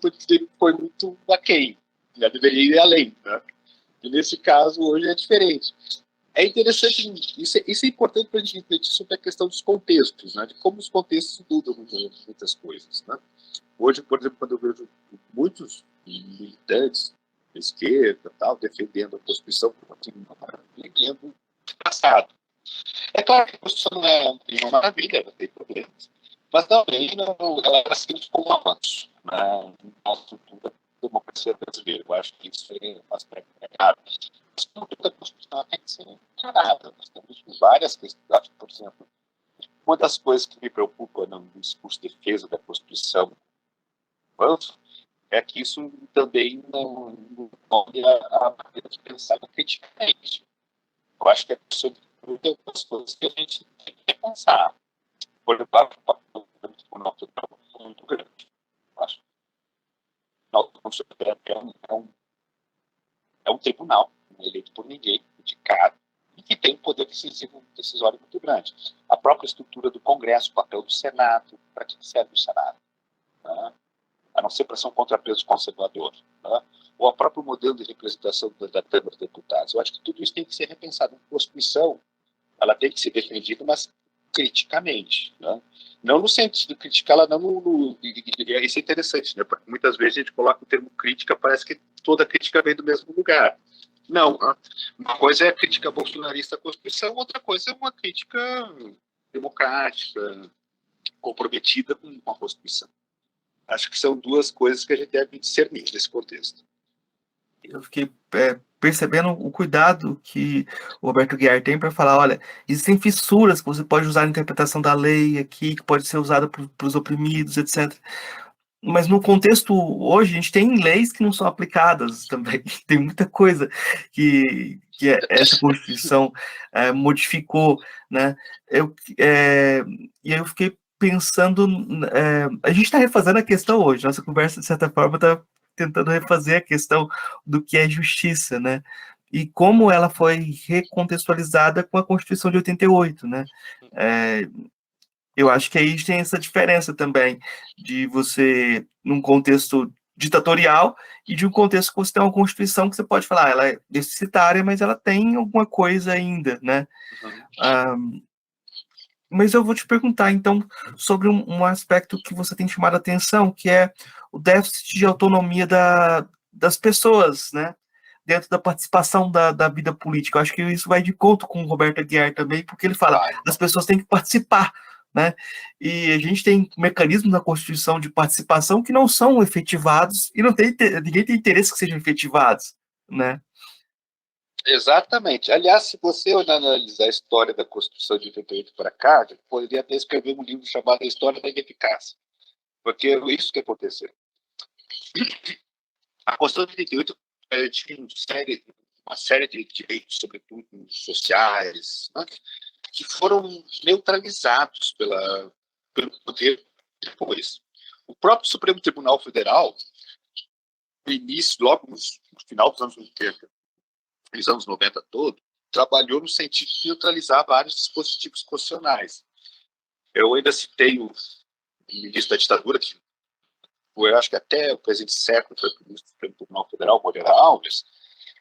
foi muito aquém, já deveria ir além, né? E nesse caso, hoje é diferente. É interessante, isso é importante para a gente refletir sobre a questão dos contextos, né? De como os contextos mudam muitas coisas, né? Hoje, por exemplo, quando eu vejo muitos militantes da esquerda, tal, defendendo a Constituição, defendendo o passado. É claro que a Constituição não é uma maravilha, ela tem problemas, mas também ela é sente como um avanço na estrutura da democracia brasileira. Eu acho que isso é um aspecto errado. A estrutura da Constituição tem que ser encarada. Nós temos várias questões, por exemplo, uma das coisas que me preocupa no discurso de defesa da Constituição é que isso também não pode a maneira de pensar criticamente. Eu acho que é sobre algumas coisas que a gente tem que pensar. Por exemplo, o Tribunal Federal é muito grande. Eu acho que o Tribunal Federal é um tribunal eleito por ninguém, indicado, e que tem um poder decisório muito grande. A própria estrutura do Congresso, o papel do Senado, para que serve o Senado? Né? A não ser para ser um contrapeso conservador. Né? Ou o próprio modelo de representação da Câmara dos Deputados. Eu acho que tudo isso tem que ser repensado. A Constituição, ela tem que ser defendida, mas criticamente. Né? Não no sentido de criticá-la, isso é interessante, né? Porque muitas vezes a gente coloca o termo crítica, parece que toda crítica vem do mesmo lugar. Não, uma coisa é a crítica bolsonarista à Constituição, outra coisa é uma crítica democrática, comprometida com a Constituição. Acho que são duas coisas que a gente deve discernir nesse contexto. Eu fiquei percebendo o cuidado que o Roberto Guiar tem para falar, olha, existem fissuras que você pode usar na interpretação da lei aqui, que pode ser usada para os oprimidos, etc. Mas no contexto hoje, a gente tem leis que não são aplicadas também. Tem muita coisa que essa Constituição modificou, né? E aí eu fiquei pensando... a gente está refazendo a questão hoje. Nossa conversa, de certa forma, está tentando refazer a questão do que é justiça, né? E como ela foi recontextualizada com a Constituição de 88, né? Eu acho que aí tem essa diferença também de você, num contexto ditatorial, e de um contexto que você tem uma Constituição que você pode falar, ela é deficitária, mas ela tem alguma coisa ainda, né? Mas eu vou te perguntar, então, sobre um aspecto que você tem chamado a atenção, que é o déficit de autonomia das pessoas, né? Dentro da participação da vida política. Eu acho que isso vai de conta com o Roberto Aguiar também, porque ele fala, as pessoas têm que participar, né? E a gente tem mecanismos na Constituição de participação que não são efetivados e ninguém tem interesse que sejam efetivados, né? Exatamente. Aliás, se você analisar a história da Constituição de 88 para cá, você poderia até escrever um livro chamado A História da Ineficácia, porque é isso que aconteceu. A Constituição de 88 tinha uma série de direitos, sobretudo sociais, né, que foram neutralizados pelo poder depois. O próprio Supremo Tribunal Federal, no início, logo no final dos anos 80, nos anos 90 todo, trabalhou no sentido de neutralizar vários dispositivos constitucionais. Eu ainda citei o ministro da ditadura, que foi, acho que até o presidente Serra, foi ministro do Supremo Tribunal Federal, Moreira Alves,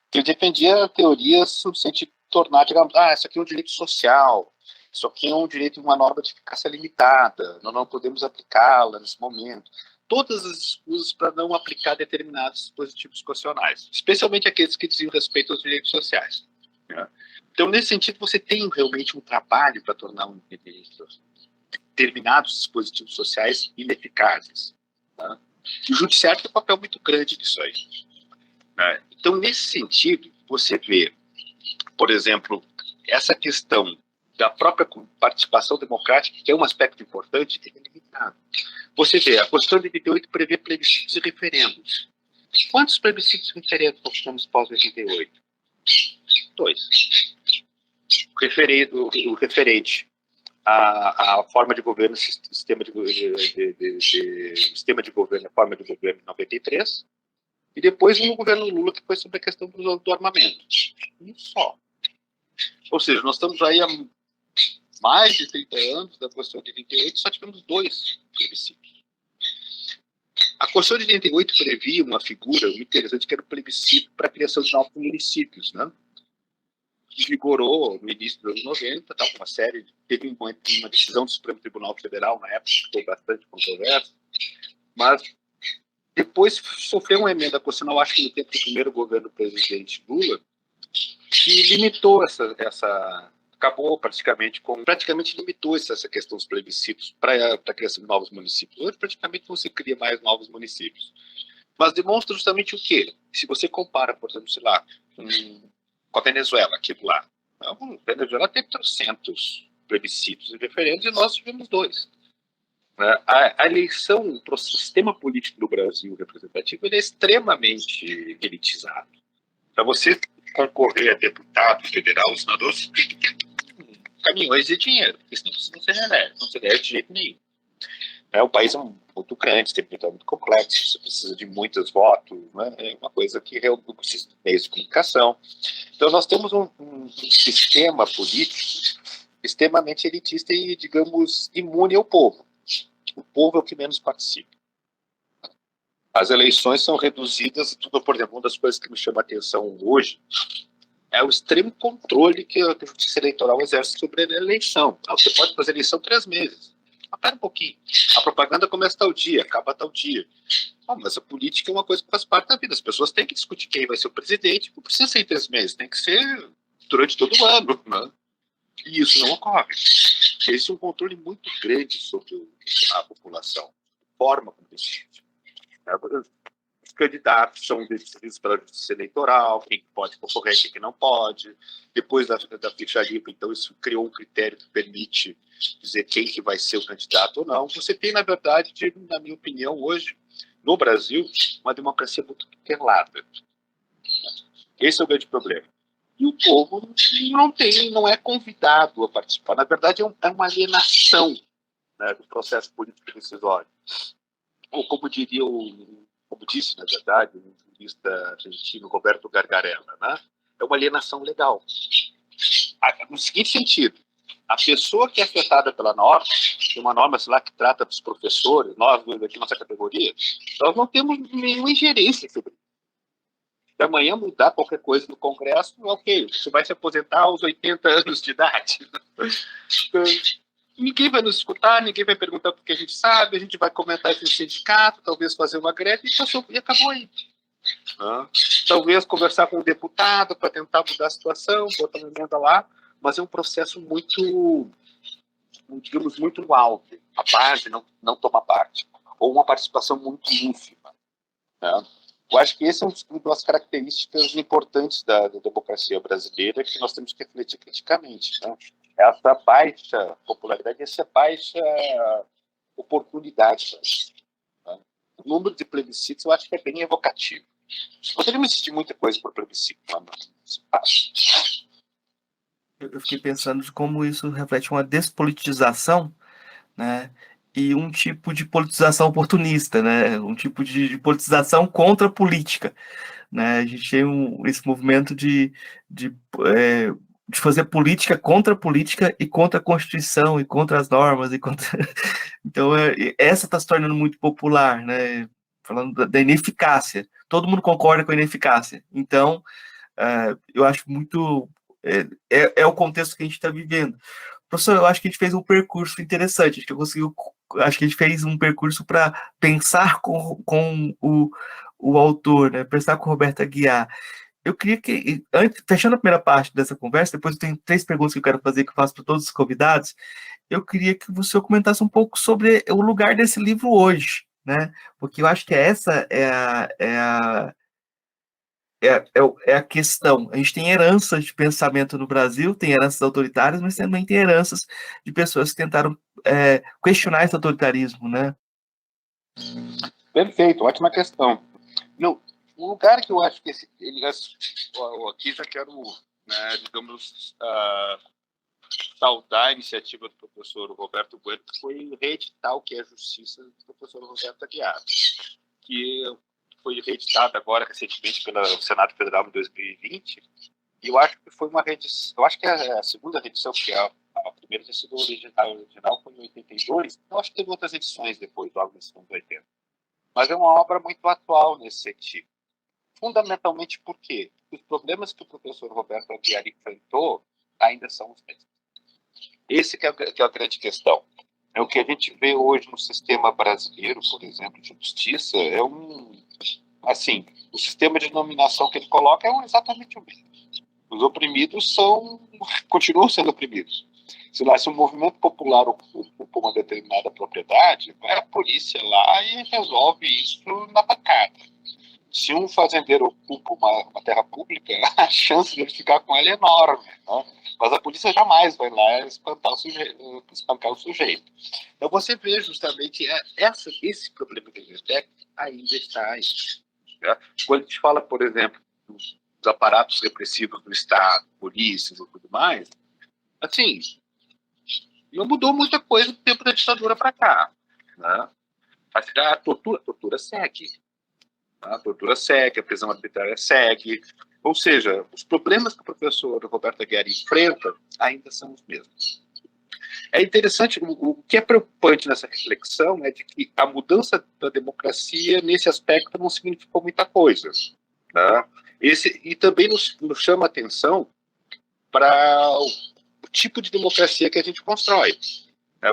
que ele defendia teorias no sentido de tornar, digamos, isso aqui é um direito social, isso aqui é um direito, uma norma de eficácia limitada, nós não podemos aplicá-la nesse momento. Todas as escusas para não aplicar determinados dispositivos constitucionais, especialmente aqueles que diziam respeito aos direitos sociais. Né? Então, nesse sentido, você tem realmente um trabalho para tornar determinados dispositivos sociais ineficazes. Né? E o judiciário tem um papel muito grande nisso aí. Né? Então, nesse sentido, você vê, por exemplo, essa questão da própria participação democrática, que é um aspecto importante, é limitado. Você vê, a Constituição de 88 prevê plebiscitos e referendos. Quantos plebiscitos e referendos nós tivemos pós-88? 2. O referente à forma de governo, sistema de governo, a forma de governo em 93, e depois no governo Lula, que foi sobre a questão do armamento. Um só. Ou seja, nós estamos aí há mais de 30 anos da Constituição de 88, só tivemos 2 plebiscitos. A Constituição de 88 previa uma figura muito interessante, que era o plebiscito para a criação de novos municípios, né? Que vigorou no início dos anos 90, tá, uma série, teve uma decisão do Supremo Tribunal Federal na época, que foi bastante controversa, mas depois sofreu uma emenda constitucional, acho que no tempo do primeiro governo do presidente Lula, que limitou acabou praticamente limitou essa questão dos plebiscitos para a criação de novos municípios. Hoje praticamente não se cria mais novos municípios. Mas demonstra justamente o quê? Se você compara, por exemplo, sei lá, com a Venezuela, aqui do lado. A Venezuela teve 300 plebiscitos e referendos e nós tivemos 2. A eleição para o sistema político do Brasil representativo ele é extremamente elitizado. Para você concorrer a deputado federal, senador, você tem que ter caminhões de dinheiro, porque senão você não se elege de jeito nenhum. O país é muito grande, tem muito complexo, você precisa de muitos votos, né? É uma coisa que precisa de meios de comunicação. Então, nós temos um sistema político extremamente elitista e, digamos, imune ao povo. O povo é o que menos participa. As eleições são reduzidas, por exemplo, uma das coisas que me chama a atenção hoje é o extremo controle que a Justiça Eleitoral exerce sobre a eleição. Você pode fazer eleição 3 meses. Mas pera um pouquinho. A propaganda começa tal dia, acaba tal dia. Mas a política é uma coisa que faz parte da vida. As pessoas têm que discutir quem vai ser o presidente. Não precisa ser em 3 meses, tem que ser durante todo o ano. Né? E isso não ocorre. Existe um controle muito grande sobre a população. Forma como decide. Os candidatos são decididos pela Justiça Eleitoral, quem pode concorrer, quem não pode. Depois da ficha limpa, então, isso criou um critério que permite dizer quem que vai ser o candidato ou não. Você tem, na verdade, na minha opinião, hoje, no Brasil, uma democracia muito tutelada. Esse é o grande problema. E o povo não é convidado a participar. Na verdade, é uma alienação, né, do processo político decisório. Ou como disse, na verdade, o jurista argentino Roberto Gargarella, né? É uma alienação legal. No seguinte sentido, a pessoa que é afetada pela norma, tem uma norma, sei lá, que trata dos professores, nós, aqui nossa categoria, nós não temos nenhuma ingerência sobre isso. Se amanhã mudar qualquer coisa no Congresso, ok, você vai se aposentar aos 80 anos de idade. Então, ninguém vai nos escutar, ninguém vai perguntar o que a gente sabe, a gente vai comentar isso no sindicato, talvez fazer uma greve e acabou aí. Talvez conversar com o deputado para tentar mudar a situação, botar uma emenda lá, mas é um processo muito, digamos, muito no alto. A base não toma parte, ou uma participação muito ínfima. Eu acho que essa é uma das características importantes da democracia brasileira que nós temos que refletir criticamente. Essa baixa popularidade, essa baixa oportunidade. O número de plebiscitos eu acho que é bem evocativo. Poderíamos existir muita coisa por plebiscito. Eu fiquei pensando de como isso reflete uma despolitização, né? E um tipo de politização oportunista, né? Um tipo de politização contra a política, né? A gente tem esse movimento de de fazer política e contra a Constituição e contra as normas e contra... Então essa está se tornando muito popular, né? Falando da ineficácia. Todo mundo concorda com a ineficácia. Então eu acho muito é o contexto que a gente está vivendo. Professor, eu acho que a gente fez um percurso interessante. Acho que a gente fez um percurso para pensar com o autor, né? Pensar com o Roberto Aguiar. Eu queria que, fechando a primeira parte dessa conversa, depois eu tenho 3 perguntas que eu quero fazer, que eu faço para todos os convidados, eu queria que você comentasse um pouco sobre o lugar desse livro hoje, né? Porque eu acho que essa é a questão. A gente tem heranças de pensamento no Brasil, tem heranças autoritárias, mas também tem heranças de pessoas que tentaram questionar esse autoritarismo, né? Perfeito, ótima questão. Não, um lugar que eu acho que aqui já quero, né, digamos, saudar a iniciativa do professor Roberto Bueno, que foi reeditar o que é a justiça do professor Roberto Aguiar, que foi reeditado agora recentemente pelo Senado Federal em 2020, e eu acho que foi uma reedição, eu acho que é a segunda reedição, porque a primeira tinha sido original foi em 82, eu acho que teve outras edições depois, logo nos anos 80. Mas é uma obra muito atual nesse sentido. Fundamentalmente por quê? Os problemas que o professor Roberto Aguiar enfrentou ainda são os mesmos. Esse que é a grande questão. É o que a gente vê hoje no sistema brasileiro, por exemplo, de justiça, assim, o sistema de nominação que ele coloca é exatamente o mesmo. Os oprimidos continuam sendo oprimidos. Se um movimento popular ocupa uma determinada propriedade, vai a polícia lá e resolve isso na pancada. Se um fazendeiro ocupa uma terra pública, a chance de ele ficar com ela é enorme, né? Mas a polícia jamais vai lá espancar o sujeito. Então você vê justamente esse problema que a gente tem ainda está aí. Né? Quando a gente fala, por exemplo, dos aparatos repressivos do Estado, polícias e tudo mais, assim, não mudou muita coisa do tempo da ditadura para cá. Né? A tortura segue. A tortura segue, a prisão arbitrária segue. Ou seja, os problemas que o professor Roberto Aguiar enfrenta ainda são os mesmos. É interessante, o que é preocupante nessa reflexão é de que a mudança da democracia, nesse aspecto, não significou muita coisa. Tá? E também nos chama a atenção para o tipo de democracia que a gente constrói.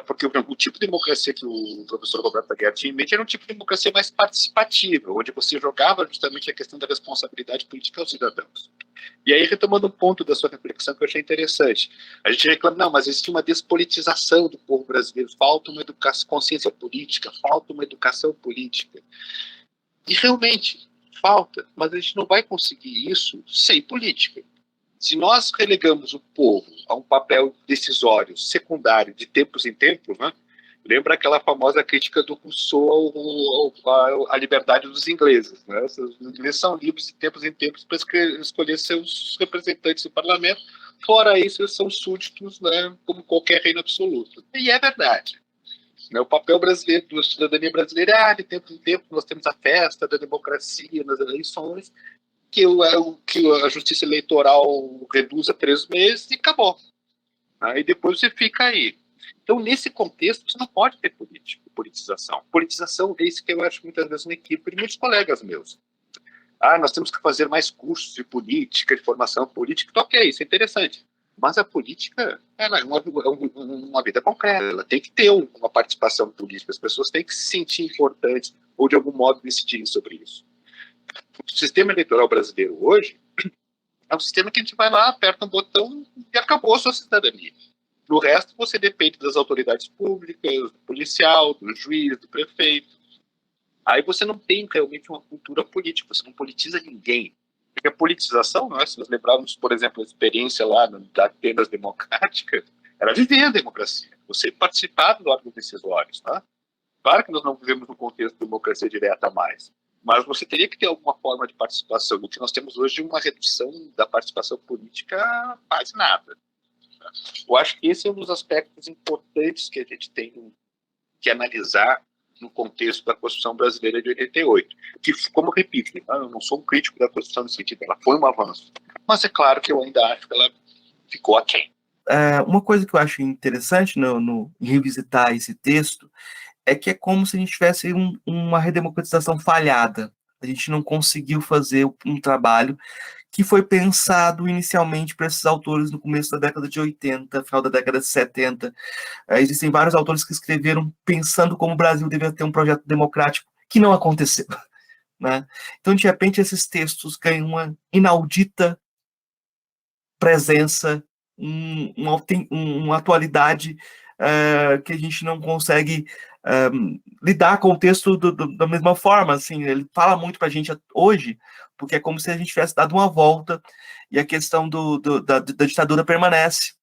Porque o tipo de democracia que o professor Roberto Aguiar tinha em mente era um tipo de democracia mais participativa, onde você jogava justamente a questão da responsabilidade política aos cidadãos. E aí, retomando um ponto da sua reflexão que eu achei interessante, a gente reclama, não, mas existe uma despolitização do povo brasileiro, falta uma consciência política, falta uma educação política. E realmente, falta, mas a gente não vai conseguir isso sem política. Se nós relegamos o povo a um papel decisório, secundário, de tempos em tempos, né? Lembra aquela famosa crítica do Rousseau à liberdade dos ingleses. Né? Os ingleses são livres de tempos em tempos para escolher seus representantes no parlamento, fora isso eles são súditos, né, como qualquer reino absoluto. E é verdade. Né? O papel brasileiro, da cidadania brasileira de tempos em tempos nós temos a festa da democracia nas eleições, que a justiça eleitoral reduz a 3 meses e acabou. Aí depois você fica aí. Então, nesse contexto, você não pode ter politização. Politização é isso que eu acho muitas vezes um equívoco de muitos colegas meus. Nós temos que fazer mais cursos de política, de formação política. Então, ok, isso é interessante. Mas a política ela é uma vida concreta. Ela tem que ter uma participação política. As pessoas têm que se sentir importantes ou, de algum modo, decidirem sobre isso. O sistema eleitoral brasileiro hoje é um sistema que a gente vai lá, aperta um botão e acabou a sua cidadania. No resto, você depende das autoridades públicas, do policial, do juiz, do prefeito. Aí você não tem realmente uma cultura política, você não politiza ninguém. Porque a politização, se nós lembrarmos, por exemplo, a experiência lá da Atenas democrática, era viver a democracia, você participar dos órgãos decisórios. Tá? Claro que nós não vivemos no contexto de democracia direta mais, mas você teria que ter alguma forma de participação. O que nós temos hoje é uma redução da participação política quase nada. Eu acho que esse é um dos aspectos importantes que a gente tem que analisar no contexto da Constituição Brasileira de 88. Que, como eu repito, eu não sou um crítico da Constituição nesse sentido, ela foi um avanço. Mas é claro que eu ainda acho que ela ficou aquém. Uma coisa que eu acho interessante em revisitar esse texto é que é como se a gente tivesse uma redemocratização falhada. A gente não conseguiu fazer um trabalho que foi pensado inicialmente para esses autores no começo da década de 80, final da década de 70. Existem vários autores que escreveram pensando como o Brasil deveria ter um projeto democrático, que não aconteceu. Né? Então, de repente, esses textos ganham uma inaudita presença, uma atualidade que a gente não consegue lidar com o texto da mesma forma. Assim, ele fala muito para a gente hoje, porque é como se a gente tivesse dado uma volta e a questão da ditadura permanece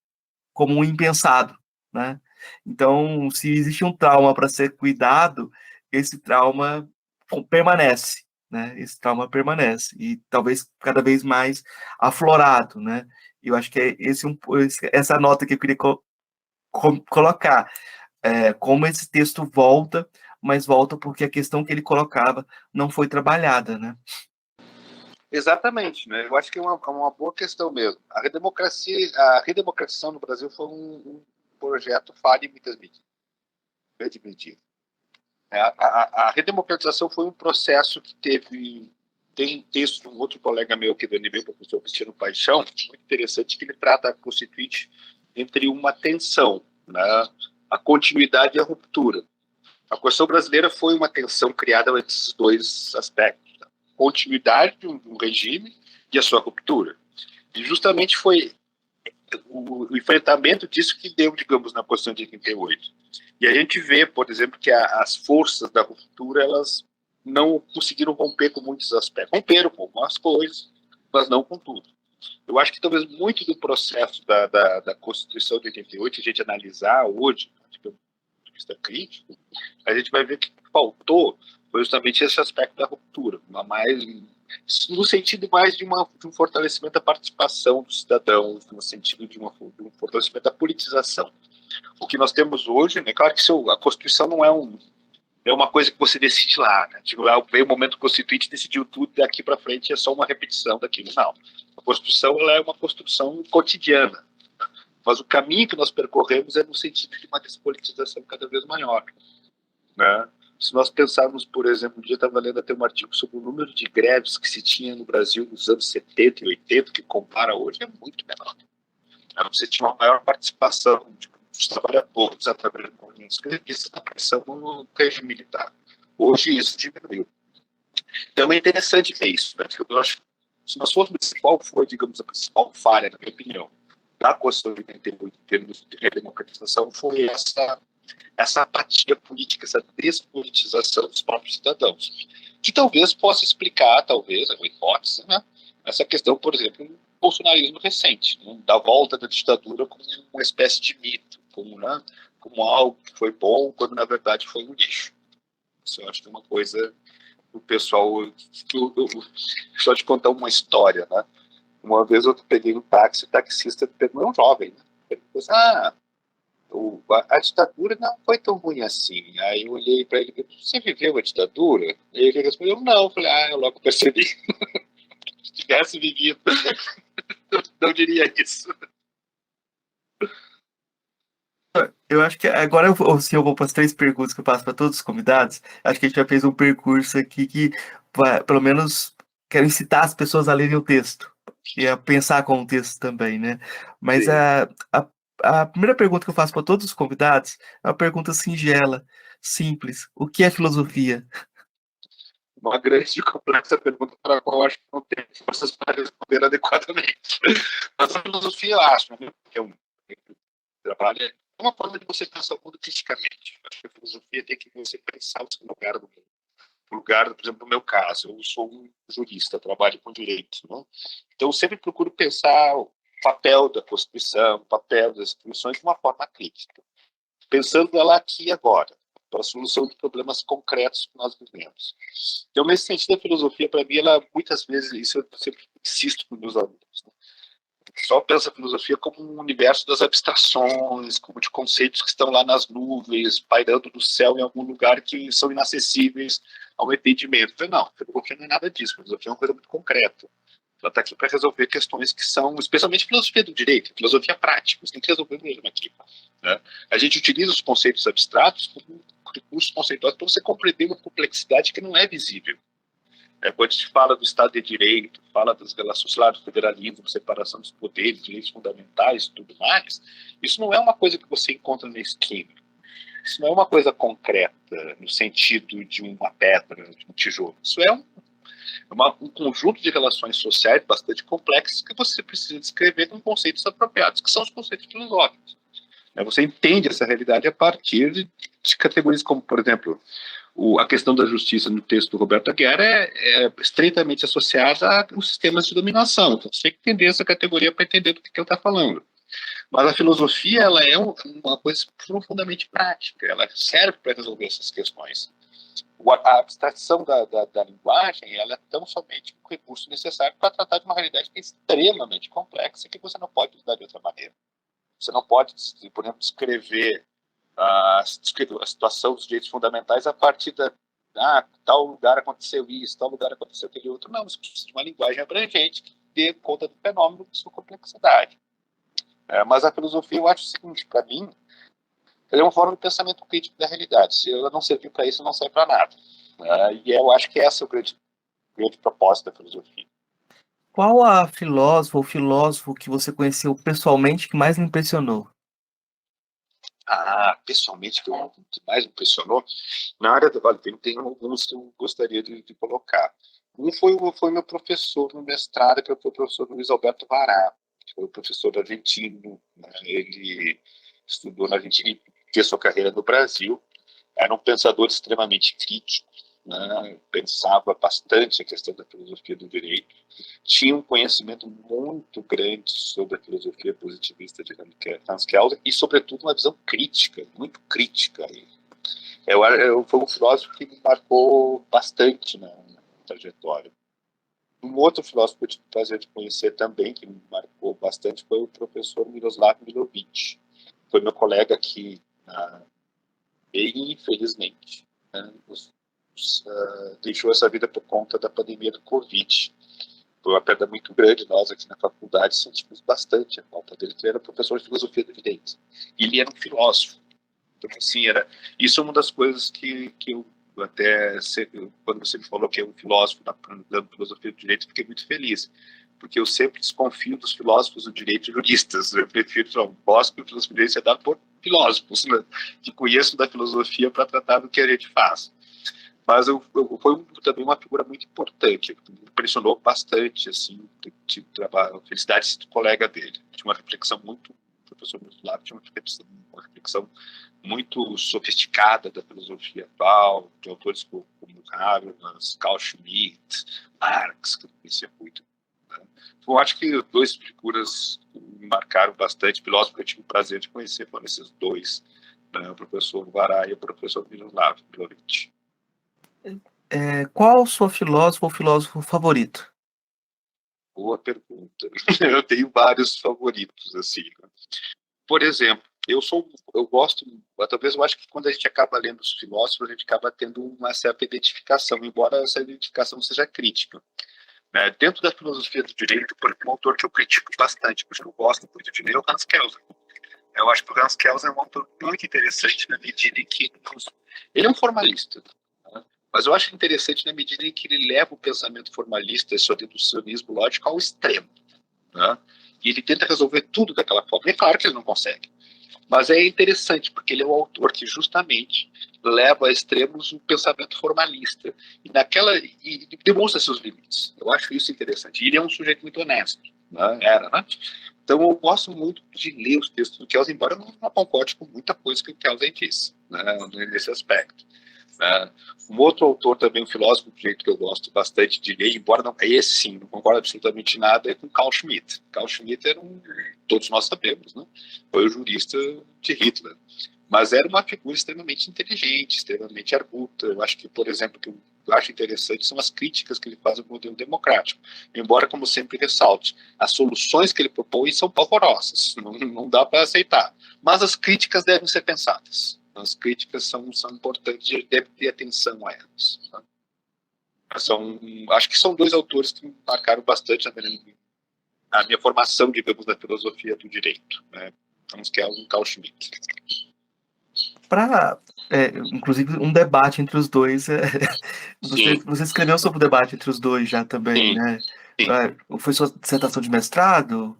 como um impensado. Né? Então, se existe um trauma para ser cuidado, esse trauma permanece. Né? Esse trauma permanece e talvez cada vez mais aflorado, né? Eu acho que é essa nota que eu queria colocar, como esse texto volta, mas volta porque a questão que ele colocava não foi trabalhada, né? Exatamente, né? Eu acho que é uma boa questão mesmo. A redemocratização no Brasil foi um projeto falho em muitas medidas. A redemocratização foi um processo que tem um texto de um outro colega meu aqui do NB, o professor Cristiano Paixão, muito interessante, que ele trata a Constituinte entre uma tensão, né? A continuidade e a ruptura. A Constituição brasileira foi uma tensão criada entre esses dois aspectos, né? Continuidade de um regime e a sua ruptura. E justamente foi o enfrentamento disso que deu, digamos, na Constituição de 88. E a gente vê, por exemplo, que as forças da ruptura, elas não conseguiram romper com muitos aspectos. Romperam com algumas coisas, mas não com tudo. Eu acho que talvez muito do processo da Constituição de 88, se a gente analisar hoje, do ponto de vista crítico, a gente vai ver que faltou foi justamente esse aspecto da ruptura, no sentido mais de um fortalecimento da participação dos cidadãos, no sentido de um fortalecimento da politização. O que nós temos hoje, é claro que a Constituição não é uma coisa que você decide lá, né? Tipo, veio o momento constituinte, decidiu tudo, daqui para frente é só uma repetição daquilo. Não. A Constituição ela é uma construção cotidiana, mas o caminho que nós percorremos é no sentido de uma despolitização cada vez maior, né? Se nós pensarmos, por exemplo, um dia eu estava lendo até um artigo sobre o número de greves que se tinha no Brasil nos anos 70 e 80, que compara hoje, é muito menor. Você tinha uma maior participação dos trabalhadores através do movimento escravista da pressão no regime militar. Hoje isso diminuiu. Então é interessante ver isso, né? Eu acho que se nós formos qual foi, digamos, a principal falha, na minha opinião, da Constituição de 88 em termos de redemocratização foi essa apatia política, essa despolitização dos próprios cidadãos, que talvez possa explicar, talvez, é uma hipótese, né? Essa questão, por exemplo, do bolsonarismo recente, né? Da volta da ditadura como uma espécie de mito, como algo que foi bom, quando na verdade foi um lixo. Isso eu acho que é uma coisa do pessoal. Só te contar uma história, né? Uma vez eu peguei um táxi, o taxista perguntou, um jovem, né? Ele falou assim, a ditadura não foi tão ruim assim. Aí eu olhei para ele e falei, você viveu a ditadura? E ele respondeu, não. Eu falei, eu logo percebi. Se tivesse vivido, não diria isso. Eu acho que agora eu vou para as 3 perguntas que eu passo para todos os convidados. Acho que a gente já fez um percurso aqui que, pelo menos, quero incitar as pessoas a lerem o texto e a pensar com o texto também, né? Mas a primeira pergunta que eu faço para todos os convidados é uma pergunta singela, simples. O que é filosofia? Uma grande e complexa pergunta para a qual eu acho que não tem forças para responder adequadamente. Mas a filosofia, eu acho, né, que é um trabalho, é uma forma de você pensar o mundo criticamente. Eu acho que a filosofia tem que você pensar o seu lugar no mundo. O lugar, por exemplo, no meu caso, eu sou um jurista, trabalho com direito, né? Então eu sempre procuro pensar o papel da Constituição, o papel das instituições de uma forma crítica, pensando ela aqui e agora, para a solução de problemas concretos que nós vivemos. Então, nesse sentido, a filosofia, para mim, ela muitas vezes, isso eu sempre insisto com meus alunos, né? Só pensa a filosofia como um universo das abstrações, como de conceitos que estão lá nas nuvens, pairando no céu em algum lugar que são inacessíveis ao entendimento. Não, a filosofia não é nada disso. A filosofia é uma coisa muito concreta. Ela está aqui para resolver questões que são, especialmente filosofia do direito, filosofia prática, você tem que resolver mesmo aqui. Né? A gente utiliza os conceitos abstratos como recursos conceituais para você compreender uma complexidade que não é visível. Quando a gente fala do Estado de Direito, fala das relações, lá, do federalismo, separação dos poderes, direitos fundamentais e tudo mais, isso não é uma coisa que você encontra na esquina. Isso não é uma coisa concreta, no sentido de uma pedra, de um tijolo. Isso é um conjunto de relações sociais bastante complexas que você precisa descrever com conceitos apropriados, que são os conceitos filosóficos. Você entende essa realidade a partir de categorias como, por exemplo, a questão da justiça no texto do Roberto Aguiar é estreitamente associada aos sistemas de dominação. Então, você tem que entender essa categoria para entender do que ele está falando. Mas a filosofia ela é uma coisa profundamente prática, ela serve para resolver essas questões. A abstração da linguagem ela é tão somente um recurso necessário para tratar de uma realidade que é extremamente complexa e que você não pode usar de outra maneira. Você não pode, por exemplo, descrever a situação dos direitos fundamentais a partir tal lugar aconteceu isso, tal lugar aconteceu aquele outro. Não, você precisa de uma linguagem abrangente que dê conta do fenômeno de sua complexidade. Mas a filosofia, eu acho o seguinte, para mim, ela é uma forma de pensamento crítico da realidade. Se ela não servir para isso, não serve para nada. E eu acho que esse é o grande propósito da filosofia. Qual a filósofa ou filósofo que você conheceu pessoalmente que mais lhe impressionou? Pessoalmente, que mais me impressionou, na área do Vale tem alguns que eu gostaria de colocar. Um foi meu professor no mestrado, que foi o professor Luiz Alberto Vará, que foi o professor argentino. Ele estudou na Argentina e fez sua carreira no Brasil. Era um pensador extremamente crítico, né? Pensava bastante a questão da filosofia do direito, tinha um conhecimento muito grande sobre a filosofia positivista de Hans Kelsen e, sobretudo, uma visão crítica, muito crítica. Foi um filósofo que me marcou bastante na trajetória. Um outro filósofo que eu tive o prazer de conhecer também, que me marcou bastante, foi o professor Miroslav Milovic. Foi meu colega aqui e, infelizmente, deixou essa vida por conta da pandemia do Covid. Foi uma perda muito grande. Nós aqui na faculdade sentimos bastante a falta dele, que ele era professor de filosofia do direito. E ele era um filósofo. Então, assim, isso é uma das coisas que eu até, quando você me falou que é um filósofo da filosofia do direito, fiquei muito feliz. Porque eu sempre desconfio dos filósofos do direito e juristas. Eu prefiro, gosto que o filosofia do direito seja dado por filósofos, né, que conheçam da filosofia para tratar do que a gente faz. Mas foi também uma figura muito importante, me impressionou bastante, assim, de trabalho, felicidade do colega dele. Tinha uma reflexão muito, o professor Miroslav tinha uma reflexão muito sofisticada da filosofia atual, de autores como Habermas, Carl Schmitt, Marx, que eu conhecia muito. Né? Então, eu acho que duas figuras me marcaram bastante, filósofos que eu tive o prazer de conhecer foram esses dois, né? O professor Vará e o professor Miroslav Milovic. Qual o seu filósofo ou filósofo favorito? Boa pergunta. Eu tenho vários favoritos, assim. Por exemplo, eu gosto, talvez eu acho que quando a gente acaba lendo os filósofos, a gente acaba tendo uma certa identificação, embora essa identificação seja crítica. Dentro da filosofia do direito, por exemplo, um autor que eu critico bastante, porque eu gosto muito de ler, é o Hans Kelsen. Eu acho que o Hans Kelsen é um autor muito interessante na medida em que ele é um formalista, né? Mas eu acho interessante na medida em que ele leva o pensamento formalista e seu deducionismo lógico ao extremo, né? E ele tenta resolver tudo daquela forma. É claro que ele não consegue, mas é interessante porque ele é um autor que justamente leva a extremos o pensamento formalista e demonstra seus limites. Eu acho isso interessante. E ele é um sujeito muito honesto, né? Né? Então eu gosto muito de ler os textos do Kelsen, embora eu não concorde com muita coisa que o Kelsen disse, né, nesse aspecto. Um outro autor também, um filósofo do jeito que eu gosto bastante de ler, embora não, esse sim, não concordo absolutamente nada, é com Carl Schmitt. Carl Schmitt era todos nós sabemos, né? Foi o jurista de Hitler, mas era uma figura extremamente inteligente, extremamente arguta. Eu acho que, por exemplo, que eu acho interessante são as críticas que ele faz ao modelo democrático, embora, como sempre ressalte, as soluções que ele propõe são pavorosas, não dá para aceitar, mas as críticas devem ser pensadas. As críticas são importantes, deve ter atenção a elas. Acho que são dois autores que me marcaram bastante a minha formação, digamos, na filosofia do direito, né? Então, que é o Carl Schmitt. Inclusive, um debate entre os dois. Sim, Você escreveu sobre o debate entre os dois já também, sim, né? sim. Foi sua dissertação de mestrado?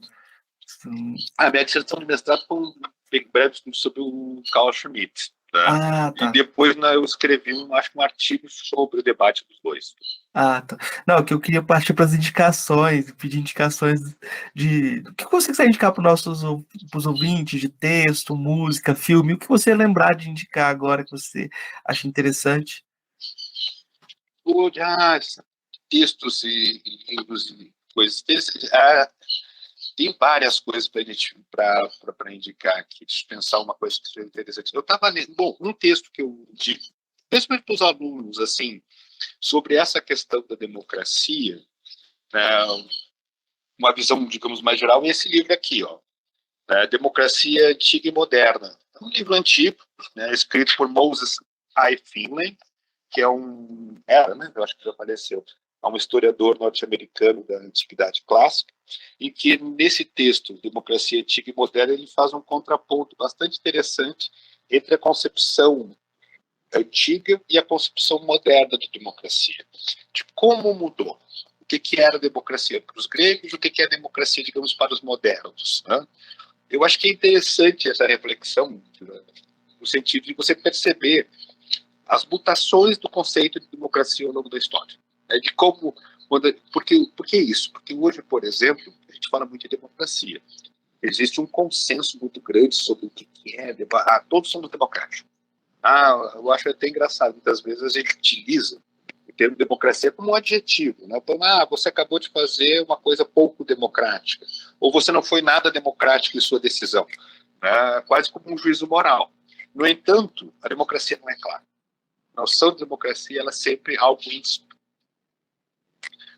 A minha dissertação de mestrado foi um bem breve sobre o Carl Schmitt, né? Ah, E tá. depois, né, eu escrevi acho que um artigo sobre o debate dos dois. Ah, tá. Não, que eu queria partir para as indicações, pedir indicações de. O que você quiser indicar para os nossos pros ouvintes, de texto, música, filme, o que você lembrar de indicar agora que você acha interessante? Textos e coisas. Tem várias coisas para indicar aqui. Deixa eu pensar uma coisa que foi interessante. Eu estava lendo, um texto que eu digo, principalmente para os alunos, assim, sobre essa questão da democracia, né, uma visão, digamos, mais geral, é esse livro aqui, ó, Democracia Antiga e Moderna. É um livro antigo, né, escrito por Moses I. Finley, que né, eu acho que já faleceu, é um historiador norte-americano da Antiguidade Clássica, e que nesse texto, Democracia Antiga e Moderna, ele faz um contraponto bastante interessante entre a concepção antiga e a concepção moderna de democracia. De como mudou. O que era democracia para os gregos, o que é democracia, digamos, para os modernos. Né? Eu acho que é interessante essa reflexão, no sentido de você perceber as mutações do conceito de democracia ao longo da história. De como. Por que isso? Porque hoje, por exemplo, a gente fala muito de democracia. Existe um consenso muito grande sobre o que é. Todos somos democráticos. Eu acho até engraçado. Muitas vezes a gente utiliza o termo democracia como um adjetivo. Né? Então, você acabou de fazer uma coisa pouco democrática. Ou você não foi nada democrático em sua decisão. Né? Quase como um juízo moral. No entanto, a democracia não é clara. A noção de democracia ela é sempre algo íntimo.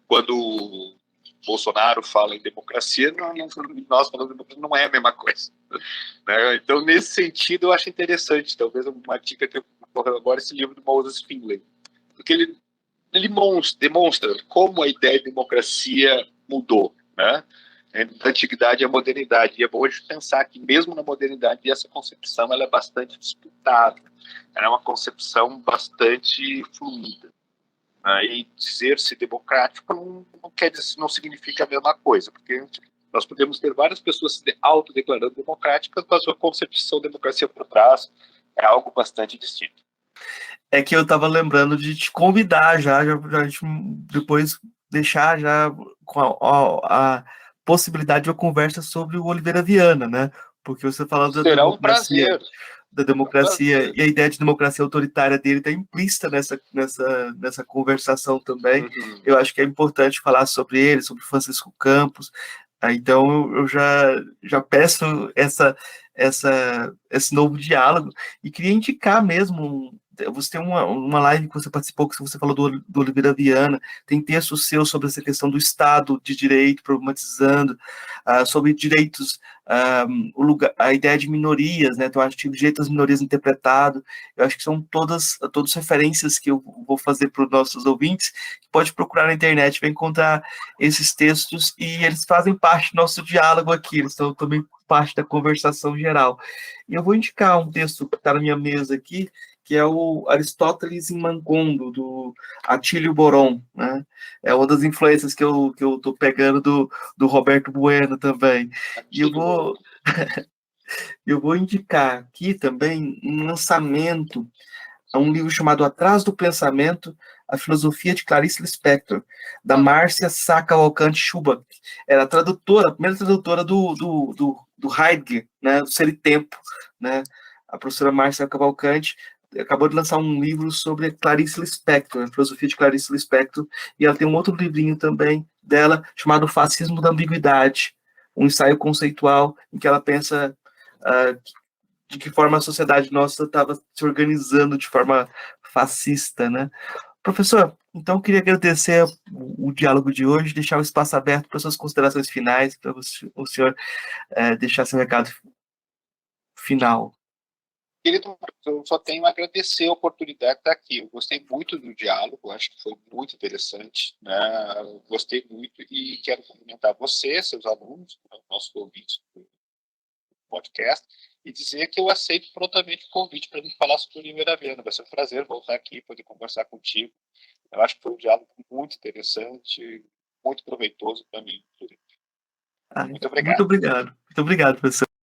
Quando o Bolsonaro fala em democracia, nós falamos de democracia, não é a mesma coisa. Né? Então, nesse sentido, eu acho interessante, talvez uma dica que eu ocorreu agora, esse livro do Moses Finley, porque ele demonstra como a ideia de democracia mudou, né? Da antiguidade à modernidade. E é bom hoje pensar que, mesmo na modernidade, essa concepção ela é bastante disputada. Ela é uma concepção bastante fluida. E dizer-se democrático não significa a mesma coisa, porque nós podemos ter várias pessoas se autodeclarando democráticas, mas a concepção de democracia por trás é algo bastante distinto. É que eu estava lembrando de te convidar já depois deixar já com a possibilidade de uma conversa sobre o Oliveira Viana, né? Porque você falando Será um prazer. Da democracia e a ideia de democracia autoritária dele está implícita nessa conversação também. Uhum. Eu acho que é importante falar sobre ele, sobre Francisco Campos. Então eu já peço esse novo diálogo e queria indicar mesmo. Você tem uma live que você participou, que você falou do Oliveira Viana, tem texto seu sobre essa questão do Estado de Direito, problematizando, sobre direitos, a ideia de minorias, né? Então, acho que o direito das minorias interpretado, eu acho que são todas referências que eu vou fazer para os nossos ouvintes, que pode procurar na internet, vai encontrar esses textos, e eles fazem parte do nosso diálogo aqui, eles estão também parte da conversação geral. E eu vou indicar um texto que está na minha mesa aqui, que é o Aristóteles em Mancondo, do Atílio Boron, né? É uma das influências que eu estou pegando do Roberto Bueno também. E eu vou indicar aqui também um lançamento, um livro chamado Atrás do Pensamento, a Filosofia de Clarice Lispector, da Márcia Sá Cavalcante Schubach. Era a primeira tradutora do Heidegger, né, do Ser e Tempo, né? A professora Márcia Cavalcante acabou de lançar um livro sobre Clarice Lispector, a filosofia de Clarice Lispector, e ela tem um outro livrinho também dela, chamado Fascismo da Ambiguidade, um ensaio conceitual em que ela pensa de que forma a sociedade nossa estava se organizando de forma fascista, né? Professor, então queria agradecer o diálogo de hoje, deixar o espaço aberto para suas considerações finais, para o senhor deixar seu recado final. Querido, eu só tenho a agradecer a oportunidade de estar aqui. Eu gostei muito do diálogo, acho que foi muito interessante, né? Eu gostei muito e quero cumprimentar você, seus alunos, nossos ouvintes do podcast, e dizer que eu aceito prontamente o convite para me falar sobre o Oliveira Viana. Vai ser um prazer voltar aqui e poder conversar contigo. Eu acho que foi um diálogo muito interessante, muito proveitoso para mim. Ah, Muito muito obrigado. obrigado. Muito obrigado, professor.